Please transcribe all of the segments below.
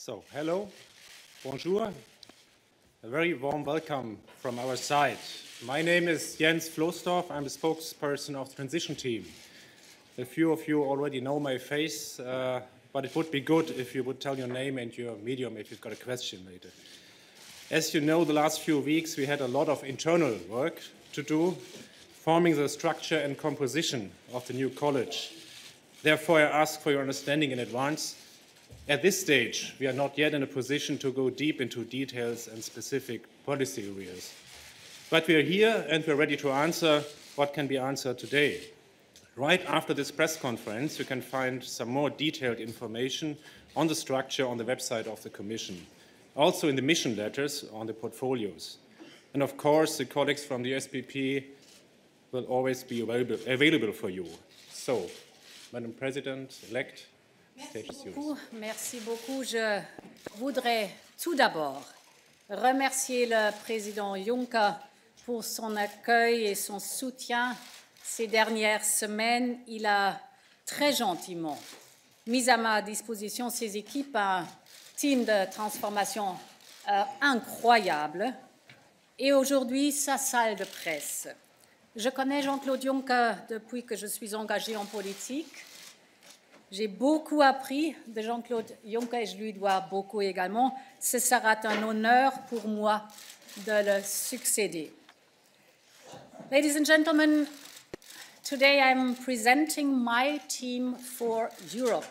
So, hello, bonjour, a very warm welcome from our side. My name is Jens Floßdorf. I'm the spokesperson of the transition team. A few of you already know my face, but it would be good if you would tell your name and your medium if you've got a question later. As you know, the last few weeks we had a lot of internal work to do, forming the structure and composition of the new college. Therefore, I ask for your understanding in advance. At this stage, we are not yet in a position to go deep into details and specific policy areas. But we are here and we're ready to answer what can be answered today. Right after this press conference, you can find some more detailed information on the structure on the website of the Commission, also in the mission letters on the portfolios. And of course, the colleagues from the SPP will always be available for you. So, Madam President-elect, Merci beaucoup. Je voudrais tout d'abord remercier le président Juncker pour son accueil et son soutien ces dernières semaines. Il a très gentiment mis à ma disposition ses équipes, un team de transformation incroyable, et aujourd'hui sa salle de presse. Je connais Jean-Claude Juncker depuis que je suis engagée en politique. J'ai beaucoup appris de Jean-Claude Juncker et je lui dois beaucoup également. Ce sera un honneur pour moi de le succéder. Ladies and gentlemen, today I'm presenting my team for Europe.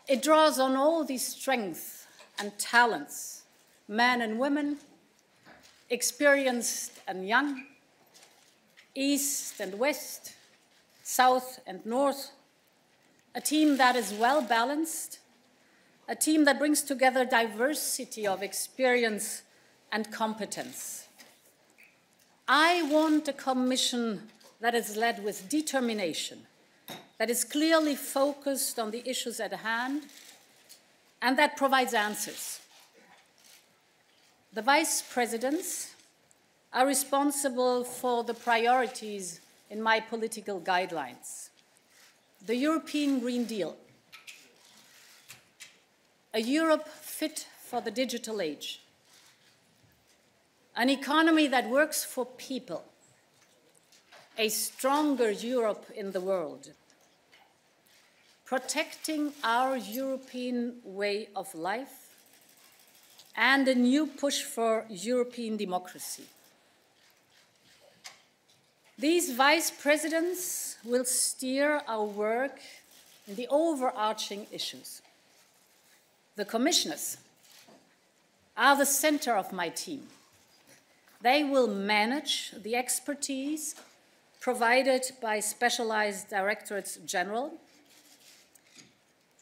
It draws on all the strengths and talents, men and women, experienced and young, east and west, south and north, a team that is well-balanced, a team that brings together diversity of experience and competence. I want a Commission that is led with determination, that is clearly focused on the issues at hand, and that provides answers. The Vice Presidents are responsible for the priorities in my political guidelines. The European Green Deal, a Europe fit for the digital age, an economy that works for people, a stronger Europe in the world, protecting our European way of life, and a new push for European democracy. These vice presidents will steer our work in the overarching issues. The commissioners are the center of my team. They will manage the expertise provided by specialized directorates general.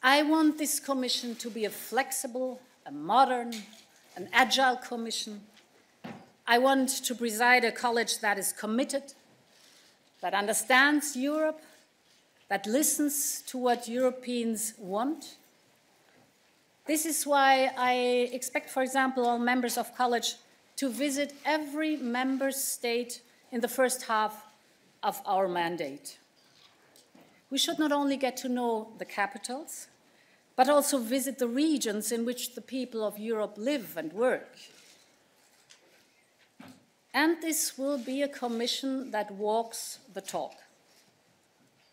I want this commission to be a flexible, a modern, an agile commission. I want to preside a college that is committed, that understands Europe, that listens to what Europeans want. This is why I expect, for example, all members of college to visit every member state in the first half of our mandate. We should not only get to know the capitals, but also visit the regions in which the people of Europe live and work. And this will be a commission that walks the talk.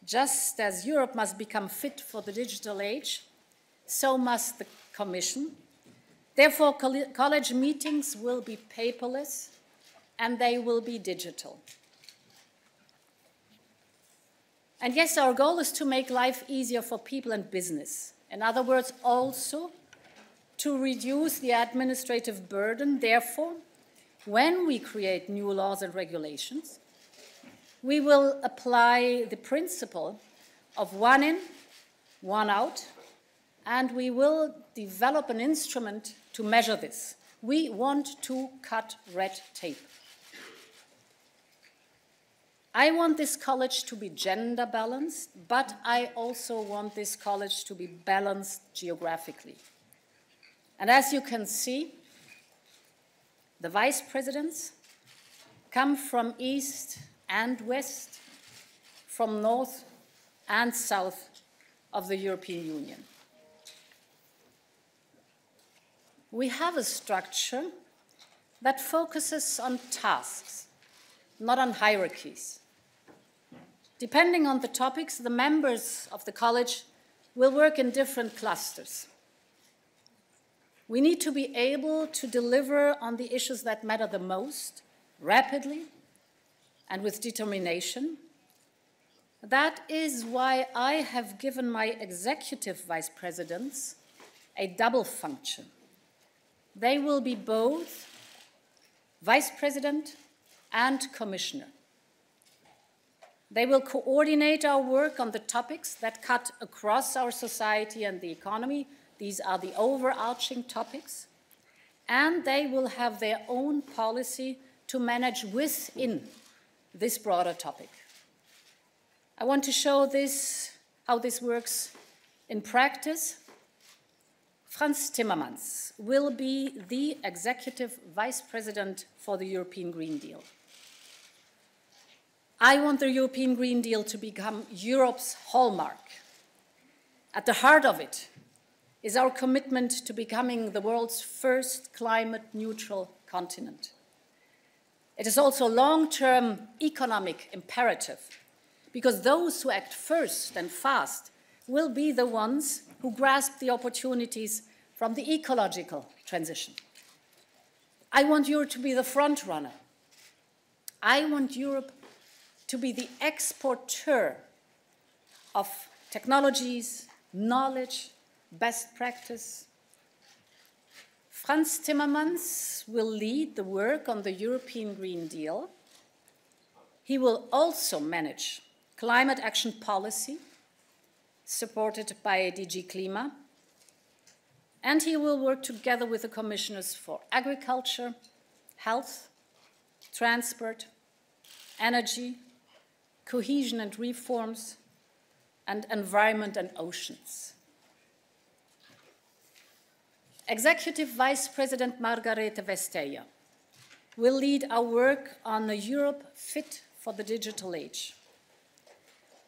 Just as Europe must become fit for the digital age, so must the Commission. Therefore, college meetings will be paperless and they will be digital. And yes, our goal is to make life easier for people and business. In other words, also to reduce the administrative burden. Therefore, when we create new laws and regulations, we will apply the principle of one in, one out, and we will develop an instrument to measure this. We want to cut red tape. I want this college to be gender balanced, but I also want this college to be balanced geographically. And as you can see, the vice presidents come from east and west, from north and south of the European Union. we have a structure that focuses on tasks, not on hierarchies. Depending on the topics, the members of the college will work in different clusters. We need to be able to deliver on the issues that matter the most, rapidly and with determination. That is why I have given my executive vice presidents a double function. They will be both vice president and commissioner. They will coordinate our work on the topics that cut across our society and the economy. These are the overarching topics. And they will have their own policy to manage within this broader topic. I want to show this, how this works in practice. Frans Timmermans will be the executive vice president for the European Green Deal. I want the European Green Deal to become Europe's hallmark. At the heart of it is our commitment to becoming the world's first climate-neutral continent. It is also a long-term economic imperative, because those who act first and fast will be the ones who grasp the opportunities from the ecological transition. I want Europe to be the front runner. I want Europe to be the exporter of technologies, knowledge, best practice. Frans Timmermans will lead the work on the European Green Deal. He will also manage climate action policy, supported by DG Klima, and he will work together with the commissioners for agriculture, health, transport, energy, cohesion and reforms, and environment and oceans. Executive Vice President Margrethe Vestager will lead our work on a Europe fit for the digital age.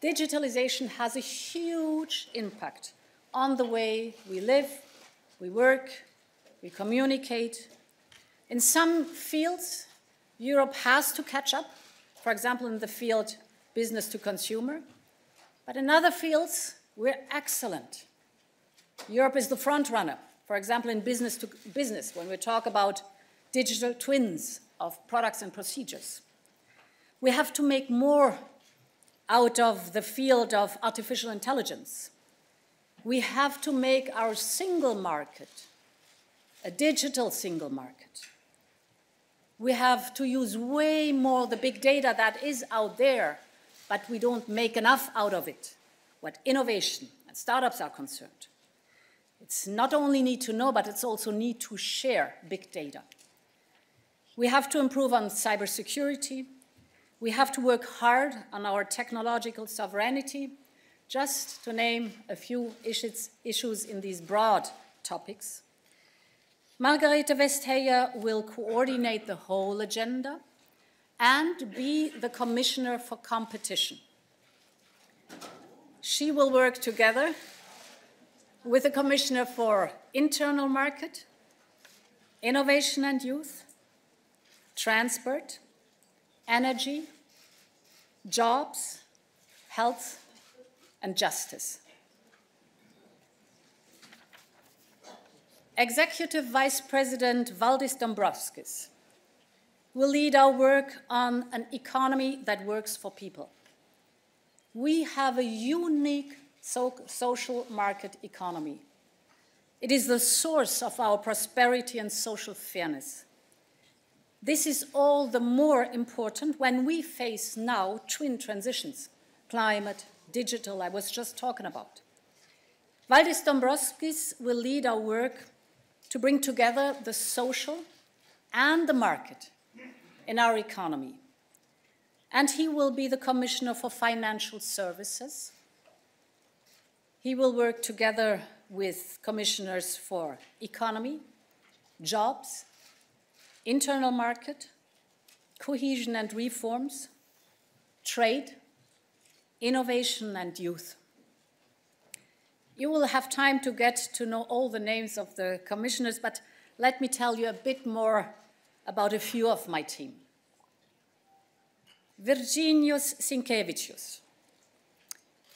Digitalization has a huge impact on the way we live, we work, we communicate. In some fields, Europe has to catch up, for example, in the field business to consumer, but in other fields, we're excellent. Europe is the front runner, for example, in business to business, when we talk about digital twins of products and procedures. We have to make more out of the field of artificial intelligence. We have to make our single market a digital single market. We have to use way more the big data that is out there, but we don't make enough out of it, what innovation and startups are concerned. It's not only need to know, but it's also need to share big data. We have to improve on cybersecurity. We have to work hard on our technological sovereignty, just to name a few issues in these broad topics. Margrethe Vestager will coordinate the whole agenda and be the Commissioner for Competition. She will work together with the Commissioner for Internal Market, Innovation and Youth, Transport, Energy, Jobs, Health, and Justice. Executive Vice President Valdis Dombrovskis will lead our work on an economy that works for people. We have a unique social market economy. It is the source of our prosperity and social fairness. This is all the more important when we face now twin transitions, climate, digital, I was just talking about. Valdis Dombrovskis will lead our work to bring together the social and the market in our economy. And he will be the Commissioner for Financial Services. He will work together with commissioners for economy, jobs, internal market, cohesion and reforms, trade, innovation and youth. You will have time to get to know all the names of the commissioners, but let me tell you a bit more about a few of my team. Virginijus Sinkevičius.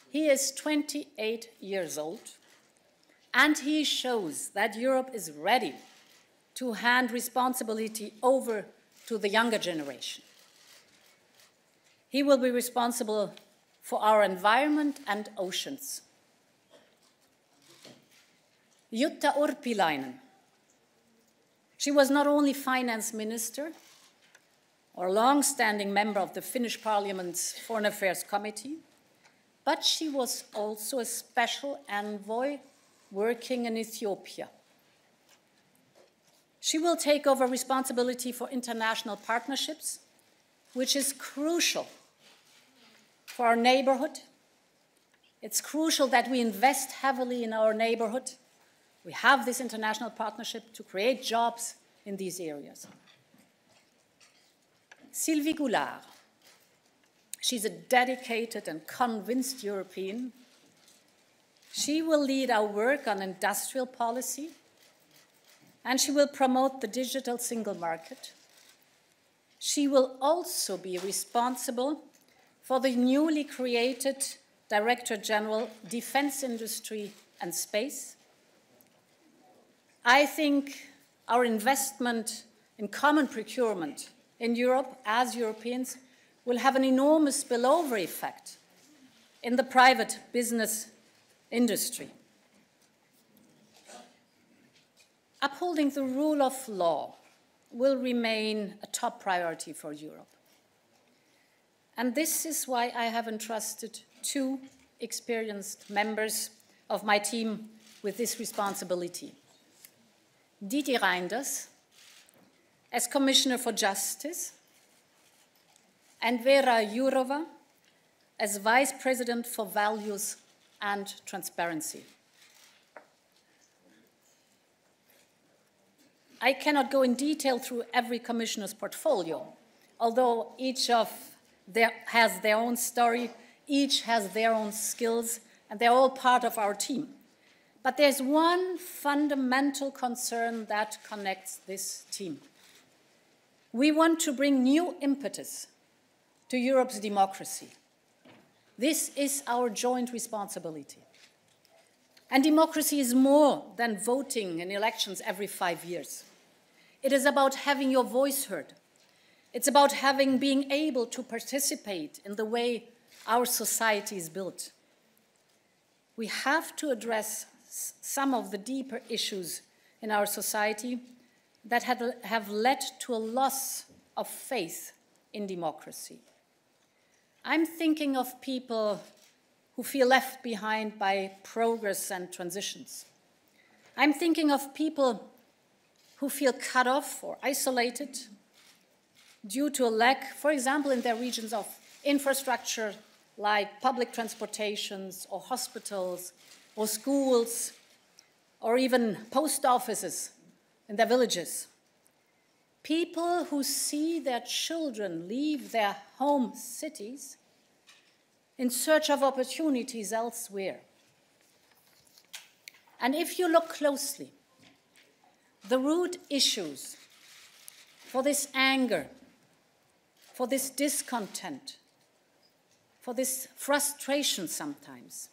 He is 28 years old, and he shows that Europe is ready to hand responsibility over to the younger generation. He will be responsible for our environment and oceans. Jutta Urpilainen. She was not only finance minister or long-standing member of the Finnish Parliament's Foreign Affairs Committee, but she was also a special envoy working in Ethiopia. She will take over responsibility for international partnerships, which is crucial for our neighborhood. It's crucial that we invest heavily in our neighborhood. We have this international partnership to create jobs in these areas. Sylvie Goulard. She's a dedicated and convinced European. She will lead our work on industrial policy, and she will promote the digital single market. She will also be responsible for the newly created Director General Defense Industry and Space. I think our investment in common procurement in Europe as Europeans will have an enormous spillover effect in the private business industry. Upholding the rule of law will remain a top priority for Europe. And this is why I have entrusted two experienced members of my team with this responsibility. Didier Reynders as Commissioner for Justice, and Vera Jourova as Vice President for Values and Transparency. I cannot go in detail through every commissioner's portfolio, although each has their own story, each has their own skills, and they're all part of our team. But there's one fundamental concern that connects this team. We want to bring new impetus to Europe's democracy. This is our joint responsibility. And democracy is more than voting in elections every 5 years. It is about having your voice heard. It's about being able to participate in the way our society is built. We have to address some of the deeper issues in our society that have led to a loss of faith in democracy. I'm thinking of people who feel left behind by progress and transitions. I'm thinking of people who feel cut off or isolated due to a lack, for example, in their regions of infrastructure like public transportations or hospitals or schools or even post offices in their villages. People who see their children leave their home cities in search of opportunities elsewhere. And if you look closely, the root issues for this anger, for this discontent, for this frustration sometimes,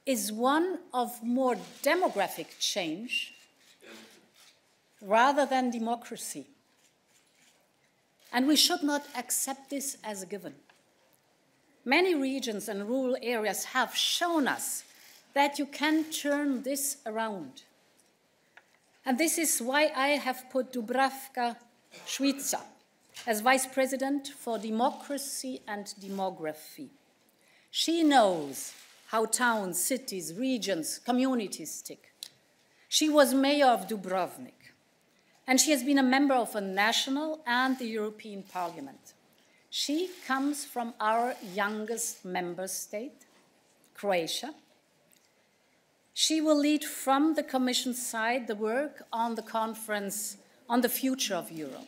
is one of more demographic change rather than democracy. And we should not accept this as a given. Many regions and rural areas have shown us that you can turn this around. And this is why I have put Dubravka Šuica as Vice President for Democracy and Demography. She knows how towns, cities, regions, communities tick. She was mayor of Dubrovnik, and she has been a member of a national and the European Parliament. She comes from our youngest member state, Croatia. She will lead from the Commission side the work on the conference on the future of Europe.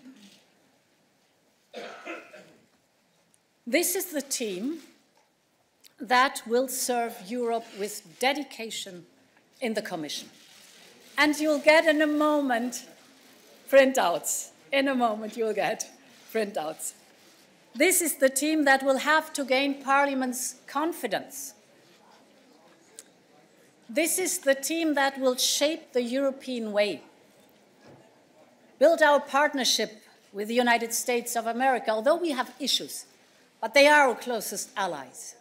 This is the team that will serve Europe with dedication in the Commission. And you'll get in a moment printouts. In a moment you'll get printouts. This is the team that will have to gain Parliament's confidence. This is the team that will shape the European way, build our partnership with the United States of America, although we have issues, but they are our closest allies.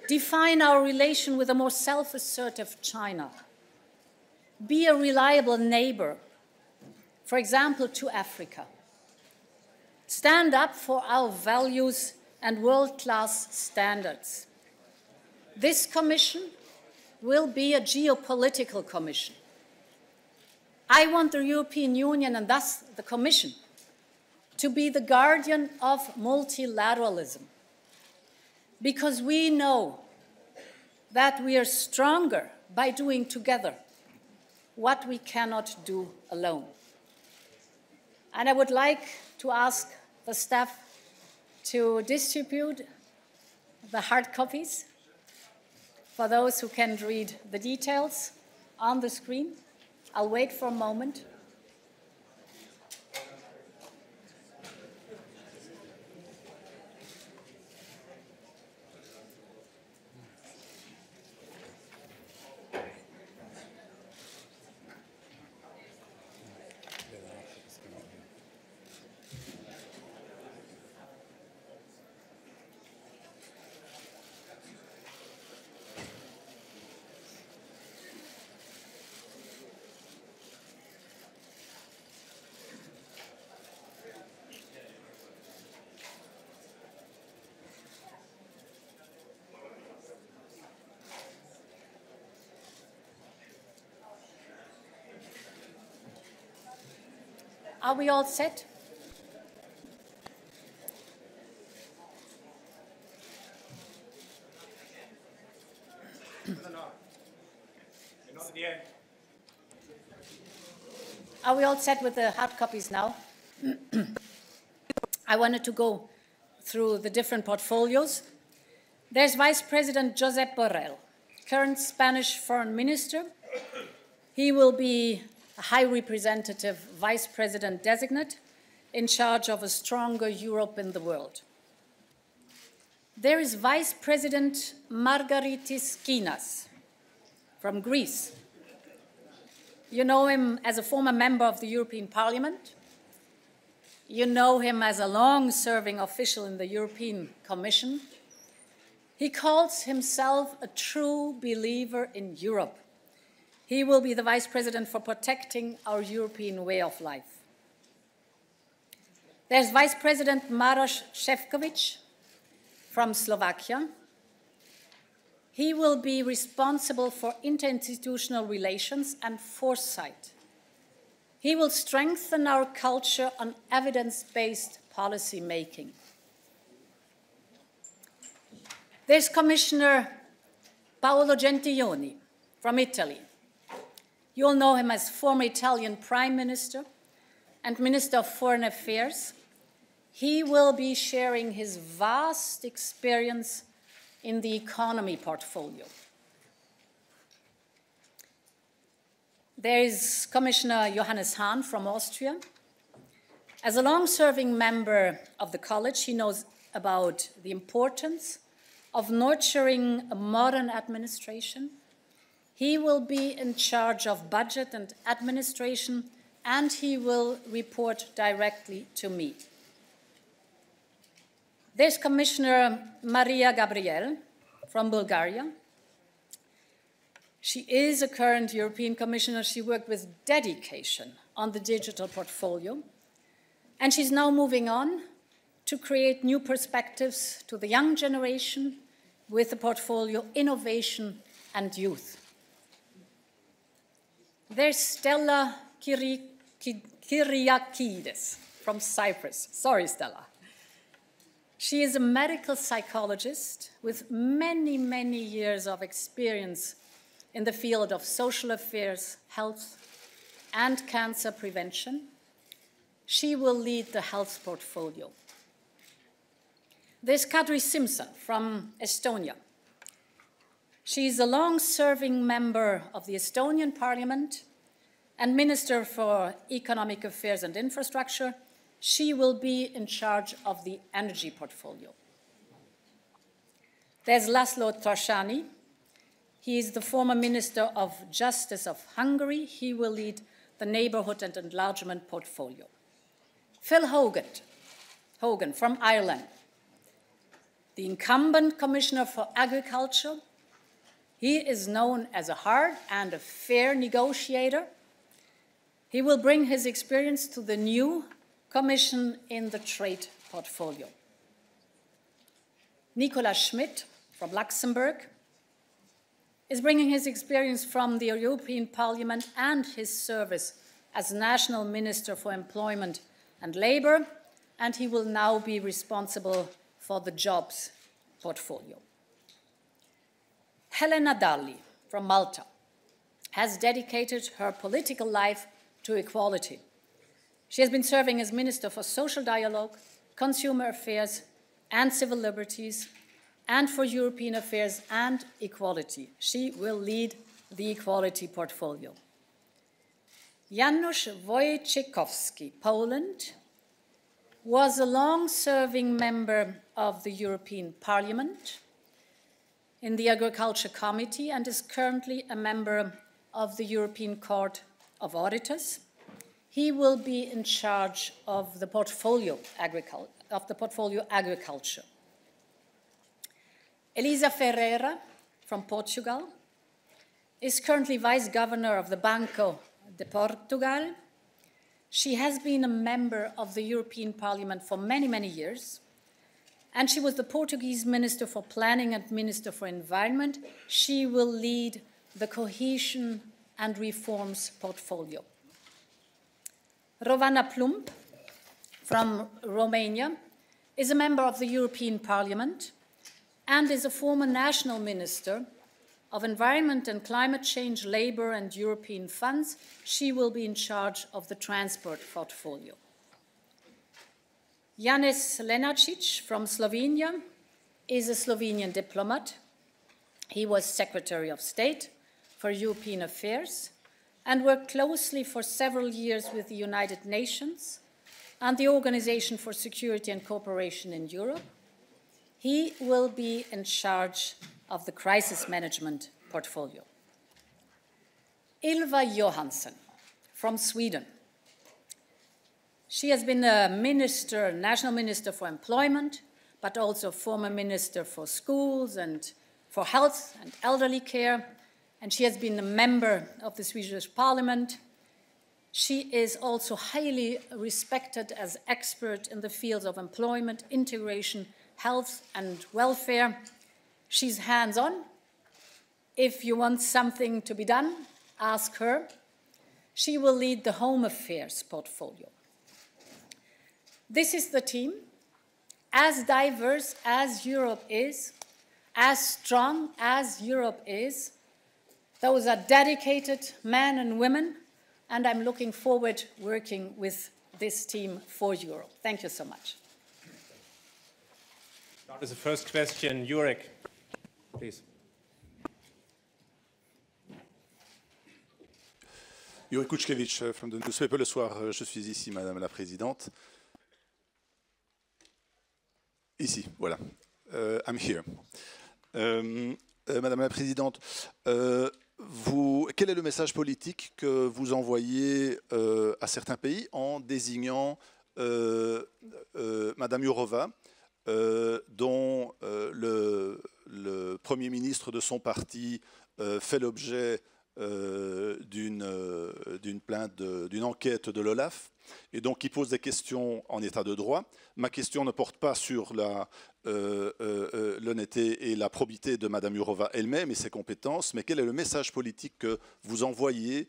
Define our relation with a more self-assertive China. Be a reliable neighbor, for example, to Africa. Stand up for our values and world-class standards. This Commission will be a geopolitical commission. I want the European Union, and thus the Commission, to be the guardian of multilateralism, because we know that we are stronger by doing together what we cannot do alone. And I would like to ask the staff to distribute the hard copies for those who can't read the details on the screen. I'll wait for a moment. Are we all set? Are we all set with the hard copies now? I wanted to go through the different portfolios. There's Vice President Josep Borrell, current Spanish Foreign Minister. He will be a High Representative Vice President designate in charge of a stronger Europe in the world. There is Vice President Margaritis Kinas from Greece. You know him as a former member of the European Parliament. You know him as a long-serving official in the European Commission. He calls himself a true believer in Europe. He will be the Vice President for protecting our European way of life. There's Vice President Maroš Šefčovič from Slovakia. He will be responsible for interinstitutional relations and foresight. He will strengthen our culture on evidence-based policy making. There's Commissioner Paolo Gentiloni from Italy. You'll know him as former Italian Prime Minister and Minister of Foreign Affairs. He will be sharing his vast experience in the economy portfolio. There is Commissioner Johannes Hahn from Austria. As a long-serving member of the College, he knows about the importance of nurturing a modern administration. He will be in charge of budget and administration, and he will report directly to me. There's Commissioner Maria Gabriel from Bulgaria. She is a current European Commissioner. She worked with dedication on the digital portfolio, and she's now moving on to create new perspectives to the young generation with the portfolio Innovation and Youth. There's Stella Kyriakides from Cyprus. Sorry, Stella. She is a medical psychologist with many, many years of experience in the field of social affairs, health, and cancer prevention. She will lead the health portfolio. There's Kadri Simson from Estonia. She is a long-serving member of the Estonian Parliament and Minister for Economic Affairs and Infrastructure. She will be in charge of the energy portfolio. There's Laszlo Tarsani. He is the former Minister of Justice of Hungary. He will lead the Neighbourhood and Enlargement portfolio. Phil Hogan from Ireland, the incumbent Commissioner for Agriculture. He is known as a hard and a fair negotiator. He will bring his experience to the new Commission in the trade portfolio. Nicolas Schmidt from Luxembourg is bringing his experience from the European Parliament and his service as National Minister for Employment and Labour, and he will now be responsible for the jobs portfolio. Helena Dalli from Malta has dedicated her political life to equality. She has been serving as Minister for Social Dialogue, Consumer Affairs and Civil Liberties, and for European Affairs and Equality. She will lead the equality portfolio. Janusz Wojciechowski, Poland, was a long-serving member of the European Parliament in the Agriculture Committee and is currently a member of the European Court of Auditors. He will be in charge of the portfolio agriculture. Elisa Ferreira from Portugal is currently Vice Governor of the Banco de Portugal. She has been a member of the European Parliament for many, many years, and she was the Portuguese Minister for Planning and Minister for Environment. She will lead the Cohesion and Reforms portfolio. Rovana Plumb from Romania is a member of the European Parliament and is a former national minister of Environment and Climate Change, Labour and European funds. She will be in charge of the transport portfolio. Janez Lenarčič from Slovenia is a Slovenian diplomat. He was Secretary of State for European Affairs and worked closely for several years with the United Nations and the Organization for Security and Cooperation in Europe. He will be in charge of the crisis management portfolio. Ylva Johansson from Sweden. She has been a minister, national minister for employment, but also former minister for schools and for health and elderly care, and she has been a member of the Swedish Parliament. She is also highly respected as expert in the fields of employment, integration, health and welfare. She's hands-on. If you want something to be done, ask her. She will lead the Home Affairs portfolio. This is the team, as diverse as Europe is, as strong as Europe is. Those are dedicated men and women, and I'm looking forward working with this team for Europe. Thank you so much. Start with the first question, Jurek, please. Jurek Kuczkiewicz from the newspaper Le Soir. Je suis ici, Madame la Présidente. Ici, voilà. I'm here. Madame la Présidente, quel est le message politique que vous envoyez à certains pays en désignant Madame Jourova, dont le Premier ministre de son parti fait l'objet d'une plainte, d'une enquête de l'OLAF, et donc qui pose des questions en état de droit. Ma question ne porte pas sur l'honnêteté et la probité de Madame Jourova elle-même et ses compétences, mais quel est le message politique que vous envoyez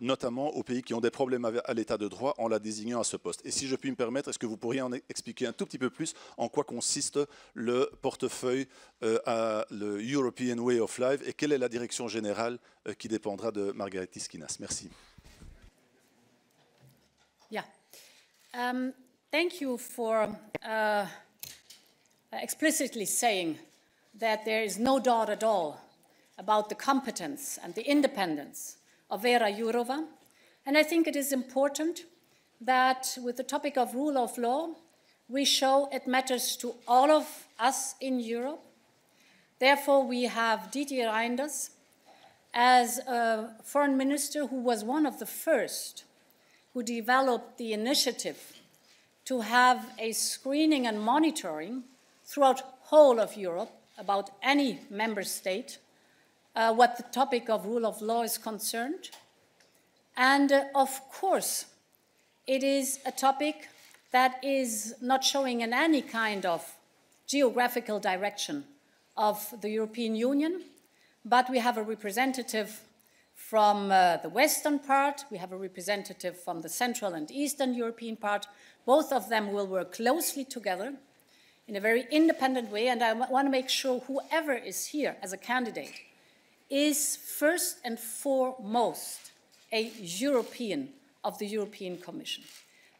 notamment aux pays qui ont des problèmes à l'état de droit en la désignant à ce poste? Et si je puis me permettre, est-ce que vous pourriez en expliquer un tout petit peu plus en quoi consiste le portefeuille le European Way of Life et quelle est la direction générale qui dépendra de Margaritis Schinas? Merci. Yeah. Thank you for explicitly saying that there is no doubt at all about the competence and the independence of Vera Jourova. And I think it is important that with the topic of rule of law, we show it matters to all of us in Europe. Therefore, we have Didier Reynders as a foreign minister who was one of the first who developed the initiative to have a screening and monitoring throughout whole of Europe about any member state what the topic of rule of law is concerned. And of course, it is a topic that is not showing in any kind of geographical direction of the European Union, but we have a representative from the western part, we have a representative from the central and eastern European part. Both of them will work closely together in a very independent way, and I want to make sure whoever is here as a candidate is first and foremost a European of the European Commission.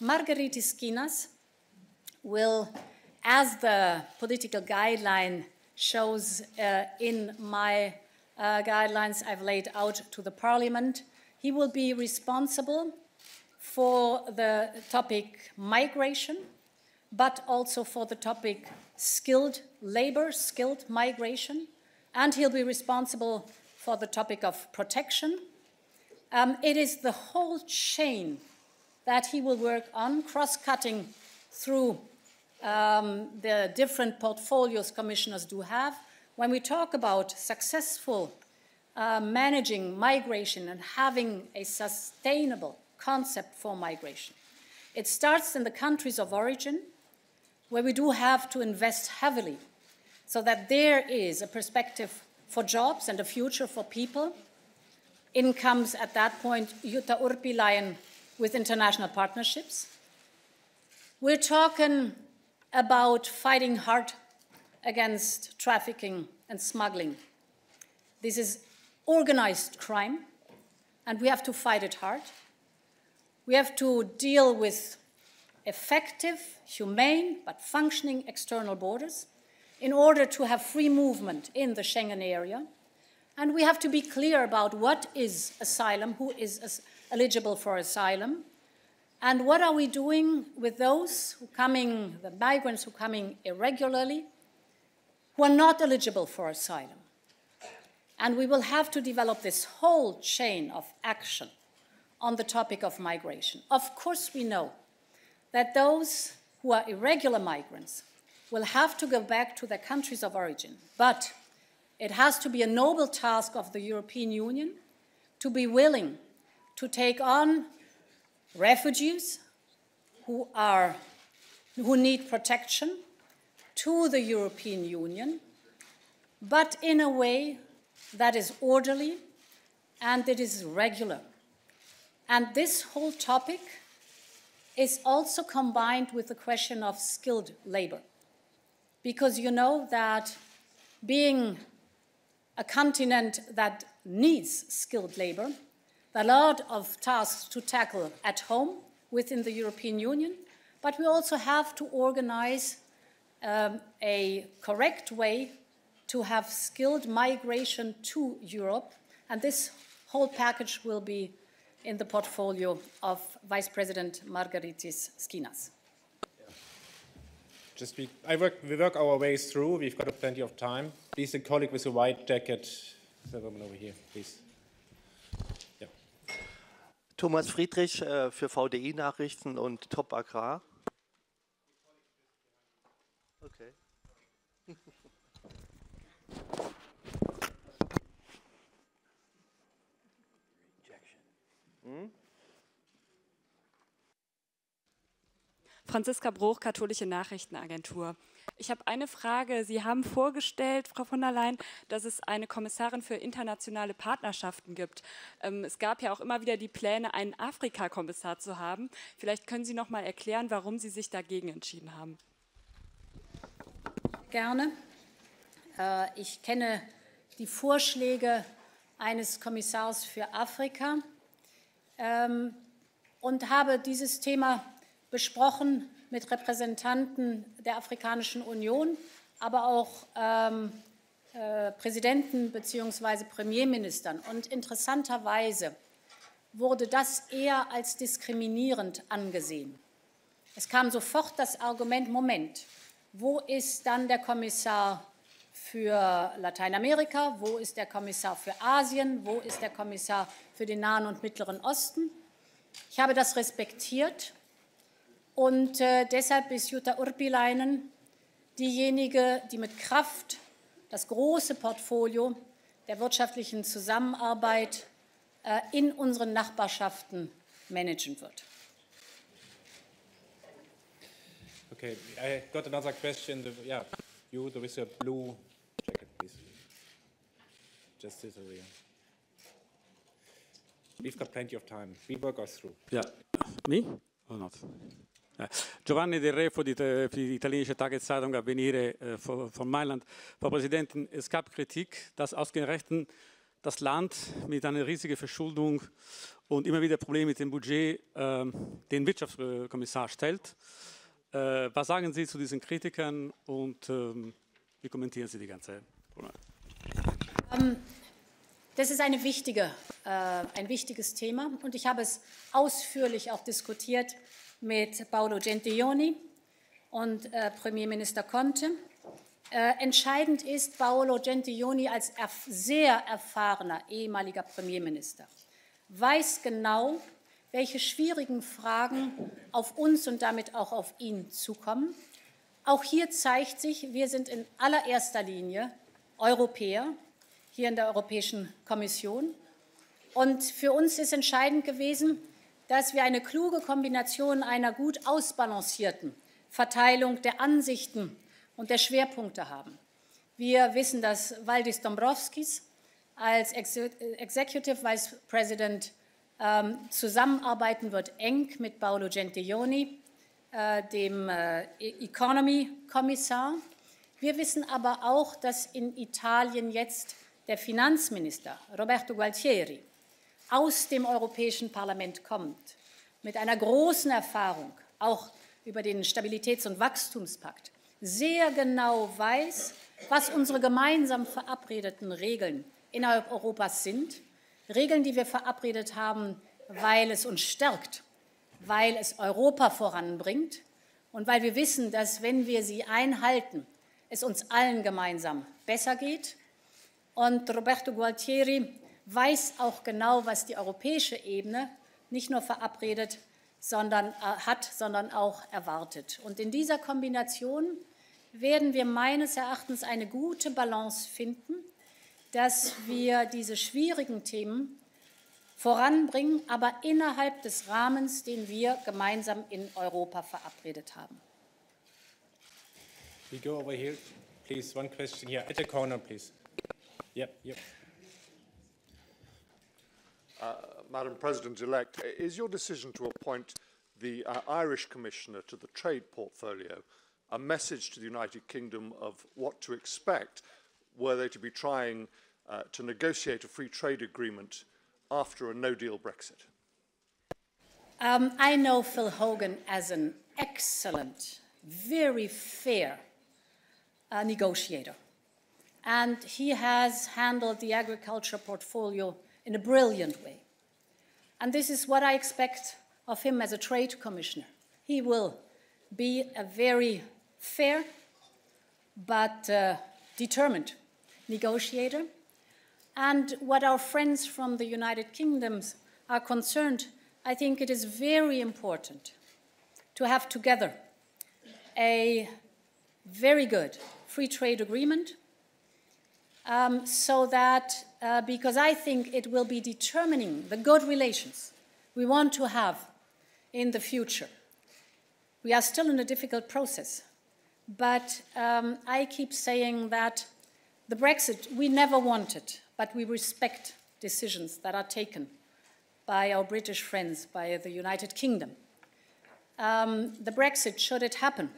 Margaritis Skinas will, as the political guideline shows in my guidelines I've laid out to the Parliament, he will be responsible for the topic migration, but also for the topic skilled labor, skilled migration, and he'll be responsible for the topic of protection. It is the whole chain that he will work on, cross-cutting through the different portfolios commissioners do have. When we talk about successful managing migration and having a sustainable concept for migration, it starts in the countries of origin, where we do have to invest heavily so that there is a perspective for jobs and a future for people. Incomes at that point, Jutta Urpilainen with international partnerships. We're talking about fighting hard against trafficking and smuggling. This is organized crime, and we have to fight it hard. We have to deal with effective, humane, but functioning external borders in order to have free movement in the Schengen area. And we have to be clear about what is asylum, who is eligible for asylum, and what are we doing with those who coming, the migrants who are coming irregularly, who are not eligible for asylum. And we will have to develop this whole chain of action on the topic of migration. Of course, we know that those who are irregular migrants will have to go back to their countries of origin, but it has to be a noble task of the European Union to be willing to take on refugees who need protection to the European Union, but in a way that is orderly and that is regular. And this whole topic is also combined with the question of skilled labor, because you know that being a continent that needs skilled labor, there are a lot of tasks to tackle at home within the European Union, but we also have to organize a correct way to have skilled migration to Europe, and this whole package will be in the portfolio of Vice President Margaritis Skinas. We work our ways through. We've got plenty of time. Please, a colleague with a white jacket, the woman over here, please. Yeah. Thomas Friedrich für VDI-Nachrichten und Top Agrar. Okay. Franziska Bruch, Katholische Nachrichtenagentur. Ich habe eine Frage. Sie haben vorgestellt, Frau von der Leyen, dass es eine Kommissarin für internationale Partnerschaften gibt. Es gab ja auch immer wieder die Pläne, einen Afrika-Kommissar zu haben. Vielleicht können Sie noch mal erklären, warum Sie sich dagegen entschieden haben. Gerne. Ich kenne die Vorschläge eines Kommissars für Afrika und habe dieses Thema besprochen mit Repräsentanten der Afrikanischen Union, aber auch Präsidenten bzw. Premierministern. Und interessanterweise wurde das eher als diskriminierend angesehen. Es kam sofort das Argument, Moment, wo ist dann der Kommissar für Lateinamerika, wo ist der Kommissar für Asien, wo ist der Kommissar für den Nahen und Mittleren Osten? Ich habe das respektiert und deshalb ist Jutta Urpilainen diejenige, die mit Kraft das große Portfolio der wirtschaftlichen Zusammenarbeit in unseren Nachbarschaften managen wird. Okay, I got another question. Yeah, you with your blue jacket, please. Just this area. We've got plenty of time. We work us through. Yeah, me or not? Giovanni Del Re für die italienische Tageszeitung Avvenire von Mailand. Frau Präsidentin, es gab Kritik, dass ausgerechnet das Land mit einer riesigen Verschuldung und immer wieder Probleme mit dem Budget den Wirtschaftskommissar stellt. Was sagen Sie zu diesen Kritikern und wie kommentieren Sie die ganze Problematik? Das ist ein wichtiges Thema und ich habe es ausführlich auch diskutiert mit Paolo Gentiloni und Premierminister Conte. Entscheidend ist, Paolo Gentiloni als sehr erfahrener ehemaliger Premierminister weiß genau, welche schwierigen Fragen auf uns und damit auch auf ihn zukommen. Auch hier zeigt sich, wir sind in allererster Linie Europäer, hier in der Europäischen Kommission. Und für uns ist entscheidend gewesen, dass wir eine kluge Kombination einer gut ausbalancierten Verteilung der Ansichten und der Schwerpunkte haben. Wir wissen, dass Valdis Dombrovskis als Executive Vice President zusammenarbeiten wird, eng mit Paolo Gentiloni, dem Economy-Kommissar. Wir wissen aber auch, dass in Italien jetzt der Finanzminister Roberto Gualtieri aus dem Europäischen Parlament kommt, mit einer großen Erfahrung, auch über den Stabilitäts- und Wachstumspakt, sehr genau weiß, was unsere gemeinsam verabredeten Regeln innerhalb Europas sind. Regeln, die wir verabredet haben, weil es uns stärkt, weil es Europa voranbringt und weil wir wissen, dass, wenn wir sie einhalten, es uns allen gemeinsam besser geht. Und Roberto Gualtieri weiß auch genau, was die europäische Ebene nicht nur verabredet sondern auch erwartet. Und in dieser Kombination werden wir meines Erachtens eine gute Balance finden, dass wir diese schwierigen Themen voranbringen, aber innerhalb des Rahmens, den wir gemeinsam in Europa verabredet haben. We go over here, please. One question here at the corner, please. Yep. Madam President-elect, is your decision to appoint the Irish Commissioner to the trade portfolio a message to the United Kingdom of what to expect were they to be trying to negotiate a free trade agreement after a no-deal Brexit? I know Phil Hogan as an excellent, very fair negotiator. And he has handled the agriculture portfolio in a brilliant way. And this is what I expect of him as a trade commissioner. He will be a very fair but determined negotiator. And what our friends from the United Kingdom are concerned, I think it is very important to have together a very good free trade agreement so that, because I think it will be determining the good relations we want to have in the future. We are still in a difficult process, but I keep saying that the Brexit we never wanted, but we respect decisions that are taken by our British friends, by the United Kingdom. The Brexit, should it happen,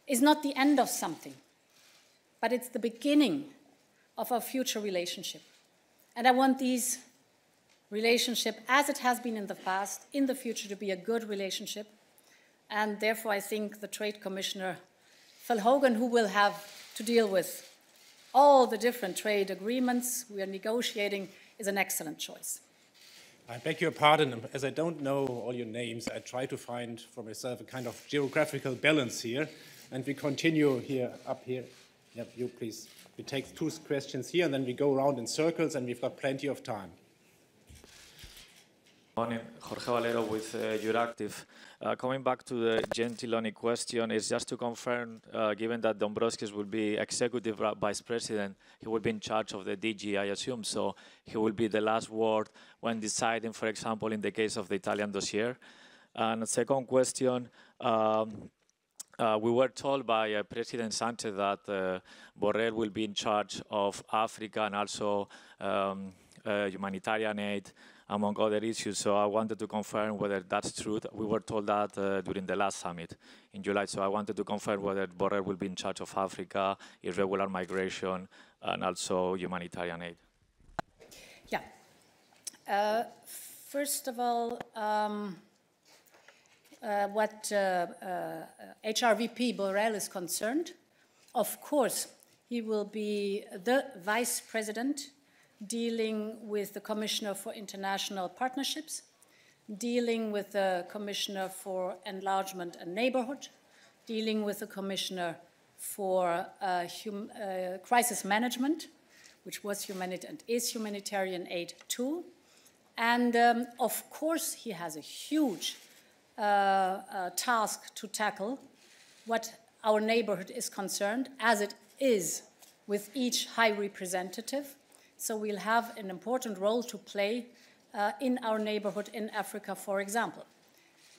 is not the end of something, but it's the beginning of our future relationship. And I want these relationship, as it has been in the past, in the future to be a good relationship. And therefore I think the Trade Commissioner, Phil Hogan, who will have to deal with all the different trade agreements we are negotiating is an excellent choice. I beg your pardon, as I don't know all your names, I try to find for myself a kind of geographical balance here, and we continue here, up here. Yep, you please. We take 2 questions here, and then we go around in circles, and we've got plenty of time. Morning, Jorge Valero with Euractiv. Coming back to the Gentiloni question, is just to confirm, given that Dombrovskis will be executive vice president, he will be in charge of the DG, I assume, so he will be the last word when deciding, for example, in the case of the Italian dossier. And the second question, we were told by President Sanchez that Borrell will be in charge of Africa and also humanitarian aid, among other issues. So I wanted to confirm whether that's true. We were told that during the last summit in July. So I wanted to confirm whether Borrell will be in charge of Africa, irregular migration, and also humanitarian aid. Yeah. First of all, what HRVP Borrell is concerned, of course, he will be the vice president dealing with the Commissioner for International Partnerships, dealing with the Commissioner for Enlargement and Neighborhood, dealing with the Commissioner for Crisis Management, which was and is humanitarian aid too. And of course, he has a huge task to tackle what our neighborhood is concerned, as it is with each high representative. So we'll have an important role to play in our neighborhood in Africa, for example.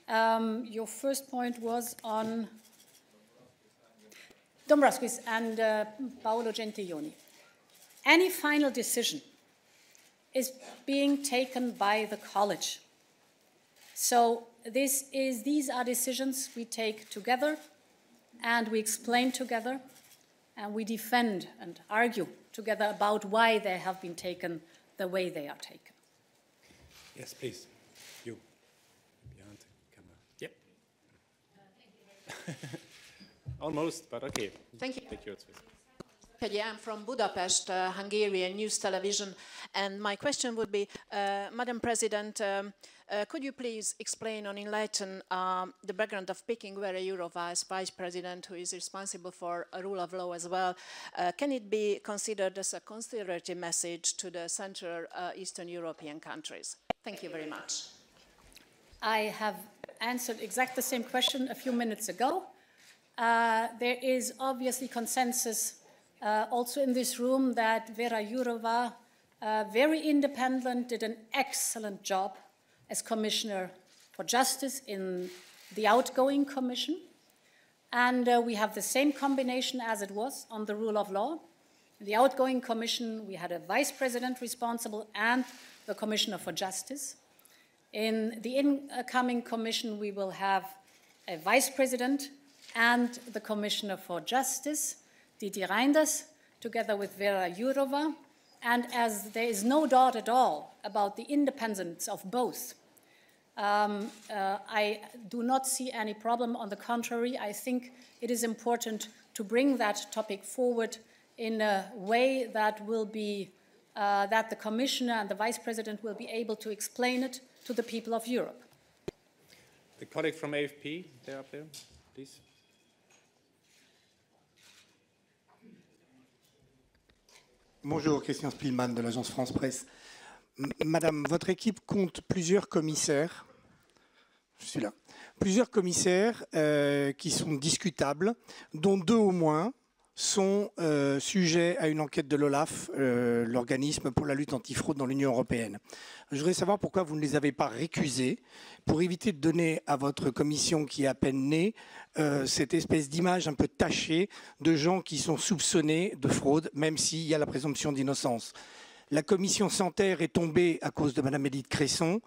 Your first point was on Dombrovskis and Paolo Gentiloni. Any final decision is being taken by the college. So these are decisions we take together, and we explain together, and we defend and argue together about why they have been taken the way they are taken. Yes, please. You. Behind the camera. Yep. Almost, but okay. Thank you. Take yours. I'm from Budapest, Hungarian News Television, and my question would be, Madam President, could you please explain or enlighten the background of picking Vera Jourova as Vice President, who is responsible for a rule of law as well? Can it be considered as a conciliatory message to the Central Eastern European countries? Thank you very much. I have answered exactly the same question a few minutes ago. There is obviously consensus also in this room that Vera Jourova, very independent, did an excellent job as Commissioner for Justice in the outgoing Commission. And we have the same combination as it was on the rule of law. In the outgoing Commission, we had a Vice President responsible and the Commissioner for Justice. In the incoming Commission, we will have a Vice President and the Commissioner for Justice, Didier Reynders, together with Vera Jourova. And as there is no doubt at all about the independence of both, I do not see any problem. On the contrary, I think it is important to bring that topic forward in a way that will be, that the Commissioner and the Vice President will be able to explain it to the people of Europe. The colleague from AFP, there up there, please. Bonjour, Christian Spielmann de l'agence France Presse. Madame, votre équipe compte plusieurs commissaires, je suis là, plusieurs commissaires qui sont discutables, dont 2 au moins sont sujets à une enquête de l'OLAF, l'organisme pour la lutte antifraude dans l'Union européenne. Je voudrais savoir pourquoi vous ne les avez pas récusés, pour éviter de donner à votre commission qui est à peine née cette espèce d'image un peu tachée de gens qui sont soupçonnés de fraude, même s'il y a la présomption d'innocence. La commission Santerre est tombée à cause de Madame Édith Cresson.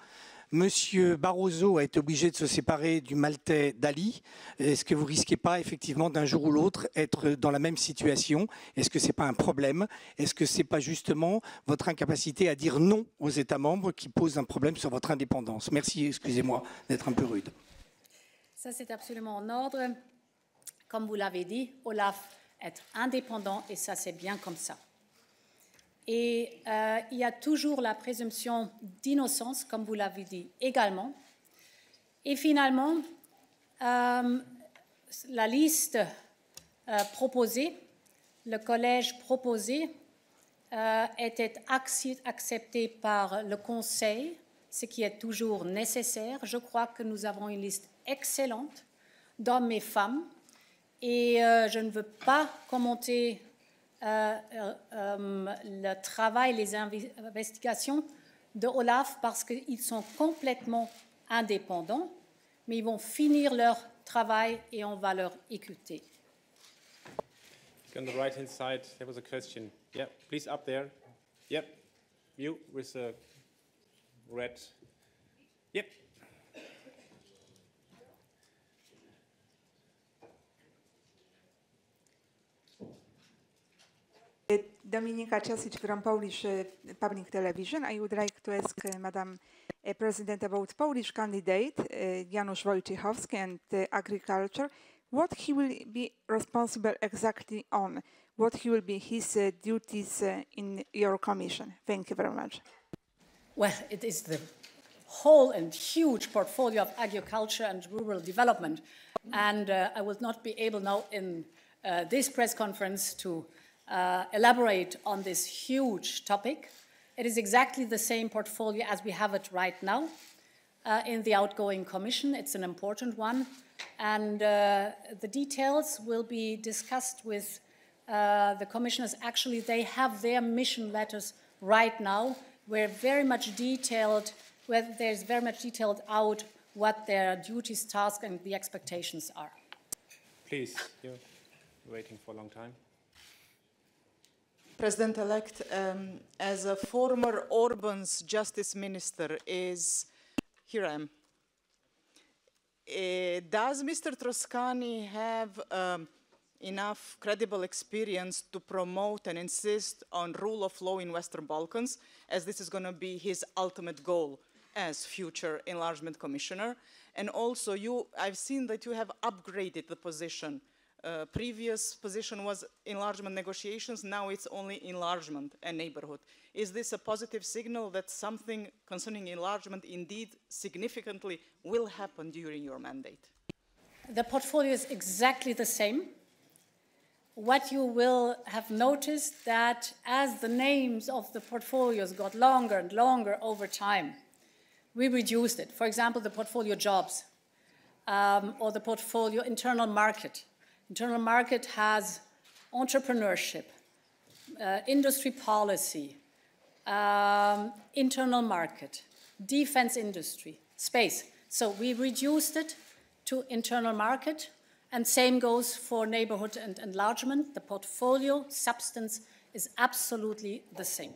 Monsieur Barroso a été obligé de se séparer du Maltais Dali. Est-ce que vous ne risquez pas effectivement d'un jour ou l'autre être dans la même situation? Est-ce que ce n'est pas un problème? Est-ce que ce n'est pas justement votre incapacité à dire non aux États membres qui pose un problème sur votre indépendance? Merci, excusez-moi d'être un peu rude. Ça, c'est absolument en ordre. Comme vous l'avez dit, Olaf être indépendant, et ça, c'est bien comme ça. Et il y a toujours la présomption d'innocence, comme vous l'avez dit également. Et finalement, la liste proposée, le collège proposé, était accepté par le Conseil, ce qui est toujours nécessaire. Je crois que nous avons une liste excellente d'hommes et femmes, et je ne veux pas commenter le travail, les investigations de Olaf parce qu'ils sont complètement indépendants, mais ils vont finir leur travail et on va leur écouter. On the right-hand side, there was a question. Yeah, please up there. Yep, you with the red. Yep. Dominika Ciasic from Polish Public Television. I would like to ask Madam President about Polish candidate Janusz Wojciechowski and agriculture. What he will be responsible exactly on? What he will be his duties in your commission? Thank you very much. Well, it is the whole and huge portfolio of agriculture and rural development. And I will not be able now in this press conference to elaborate on this huge topic. It is exactly the same portfolio as we have it right now in the outgoing commission. It's an important one. And the details will be discussed with the commissioners. Actually, they have their mission letters right now, where there's very much detailed out what their duties, tasks, and the expectations are. Please, you're waiting for a long time. President-elect, as a former Orban's justice minister, here I am. Does Mr. Toscani have enough credible experience to promote and insist on rule of law in Western Balkans, as this is going to be his ultimate goal as future enlargement commissioner? And also, I've seen that you have upgraded the position. Previous position was enlargement negotiations, now it's only enlargement and neighborhood. Is this a positive signal that something concerning enlargement indeed significantly will happen during your mandate? The portfolio is exactly the same. What you will have noticed that as the names of the portfolios got longer and longer over time, we reduced it. For example, the portfolio jobs or the portfolio internal market. Internal market has entrepreneurship, industry policy, internal market, defense industry, space. So we reduced it to internal market, and same goes for neighborhood and enlargement. The portfolio substance is absolutely the same.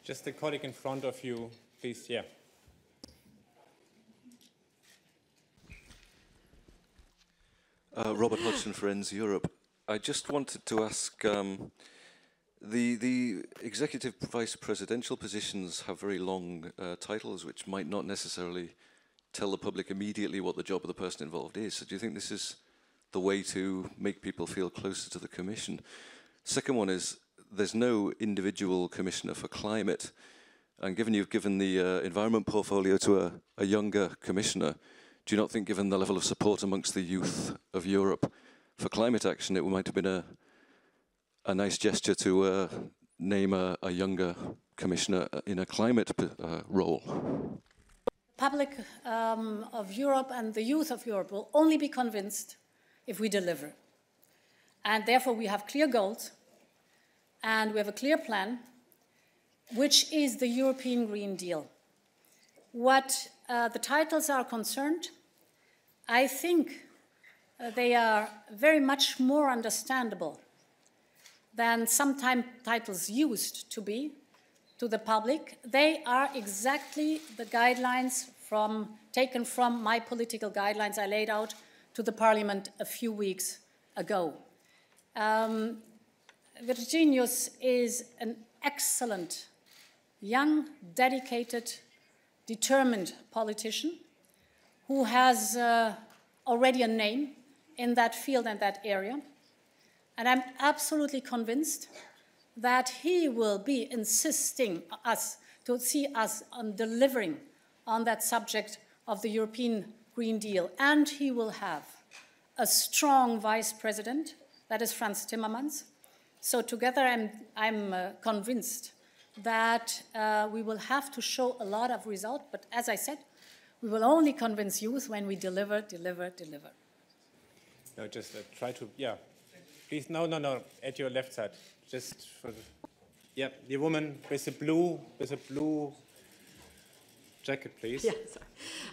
Just the colleague in front of you, please, yeah. Robert Hodgson for ENDS Europe. I just wanted to ask, the executive vice presidential positions have very long titles which might not necessarily tell the public immediately what the job of the person involved is. So do you think this is the way to make people feel closer to the Commission? Second one is, there's no individual commissioner for climate, and given you've given the environment portfolio to a younger commissioner, do you not think, given the level of support amongst the youth of Europe for climate action, it might have been a nice gesture to name a younger commissioner in a climate role? The public of Europe and the youth of Europe will only be convinced if we deliver. And therefore we have clear goals and we have a clear plan, which is the European Green Deal. What the titles are concerned, I think they are very much more understandable than sometimes titles used to be to the public. They are exactly the guidelines taken from my political guidelines I laid out to the Parliament a few weeks ago. Virginius is an excellent, young, dedicated, determined politician who has already a name in that field and that area. And I'm absolutely convinced that he will be insisting us to see us on delivering on that subject of the European Green Deal. And he will have a strong vice president, that is Franz Timmermans. So together I'm convinced that we will have to show a lot of result. But as I said, we will only convince youth when we deliver, deliver, deliver. No, just try to, yeah. Please, no, at your left side. Just for the, yeah, the woman with the blue jacket, please. Yes.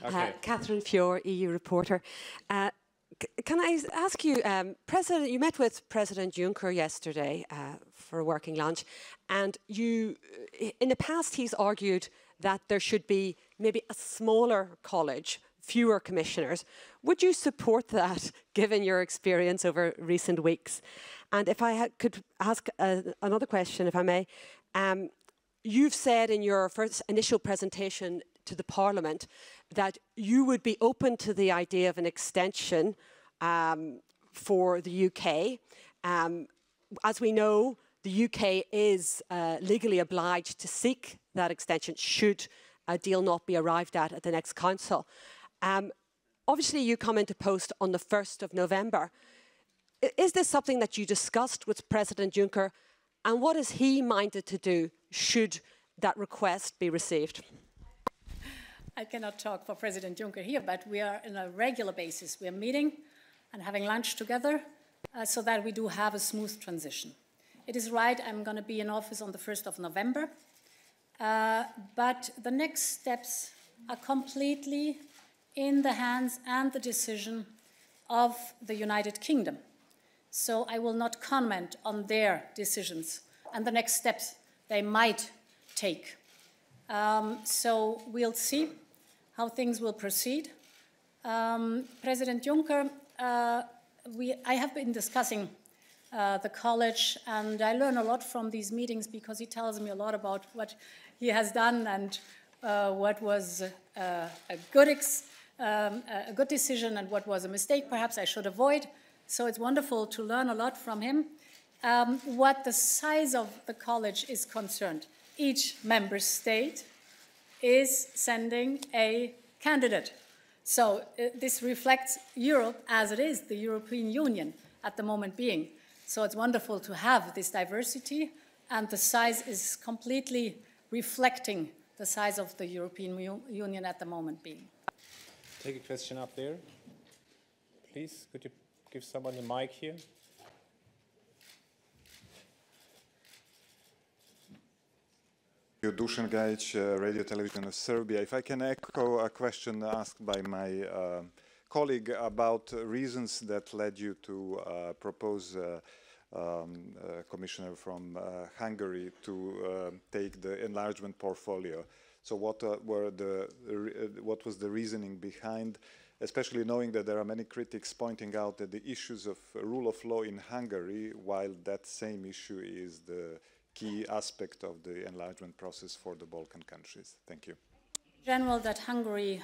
Okay. Catherine Fior, EU reporter. Can I ask you, you met with President Juncker yesterday for a working lunch, and in the past he's argued that there should be maybe a smaller college, fewer commissioners. Would you support that, given your experience over recent weeks? And if I could ask another question, if I may. You've said in your initial presentation to the Parliament that you would be open to the idea of an extension for the UK. As we know, the UK is legally obliged to seek that extension should a deal not be arrived at the next Council. Obviously, you come into post on the 1st of November. Is this something that you discussed with President Juncker, and what is he minded to do should that request be received? I cannot talk for President Juncker here, but we are on a regular basis. We are meeting and having lunch together so that we do have a smooth transition. It is right, I'm going to be in office on the 1st of November, but the next steps are completely in the hands and the decision of the United Kingdom. So I will not comment on their decisions and the next steps they might take. So we'll see how things will proceed. President Juncker, I have been discussing the college, and I learn a lot from these meetings because he tells me a lot about what he has done and what was a good decision and what was a mistake perhaps I should avoid. So it's wonderful to learn a lot from him. What the size of the college is concerned, each member state is sending a candidate. So this reflects Europe as it is, the European Union at the moment being. So it's wonderful to have this diversity, and the size is completely reflecting the size of the European Union at the moment being. Take a question up there. Please, could you give someone the mic here? Dusan Gajic, Radio Television of Serbia. If I can echo a question asked by my colleague about reasons that led you to propose a commissioner from Hungary to take the enlargement portfolio. So what was the reasoning behind, especially knowing that there are many critics pointing out that the issues of rule of law in Hungary, while that same issue is the key aspect of the enlargement process for the Balkan countries. Thank you. In general, that Hungary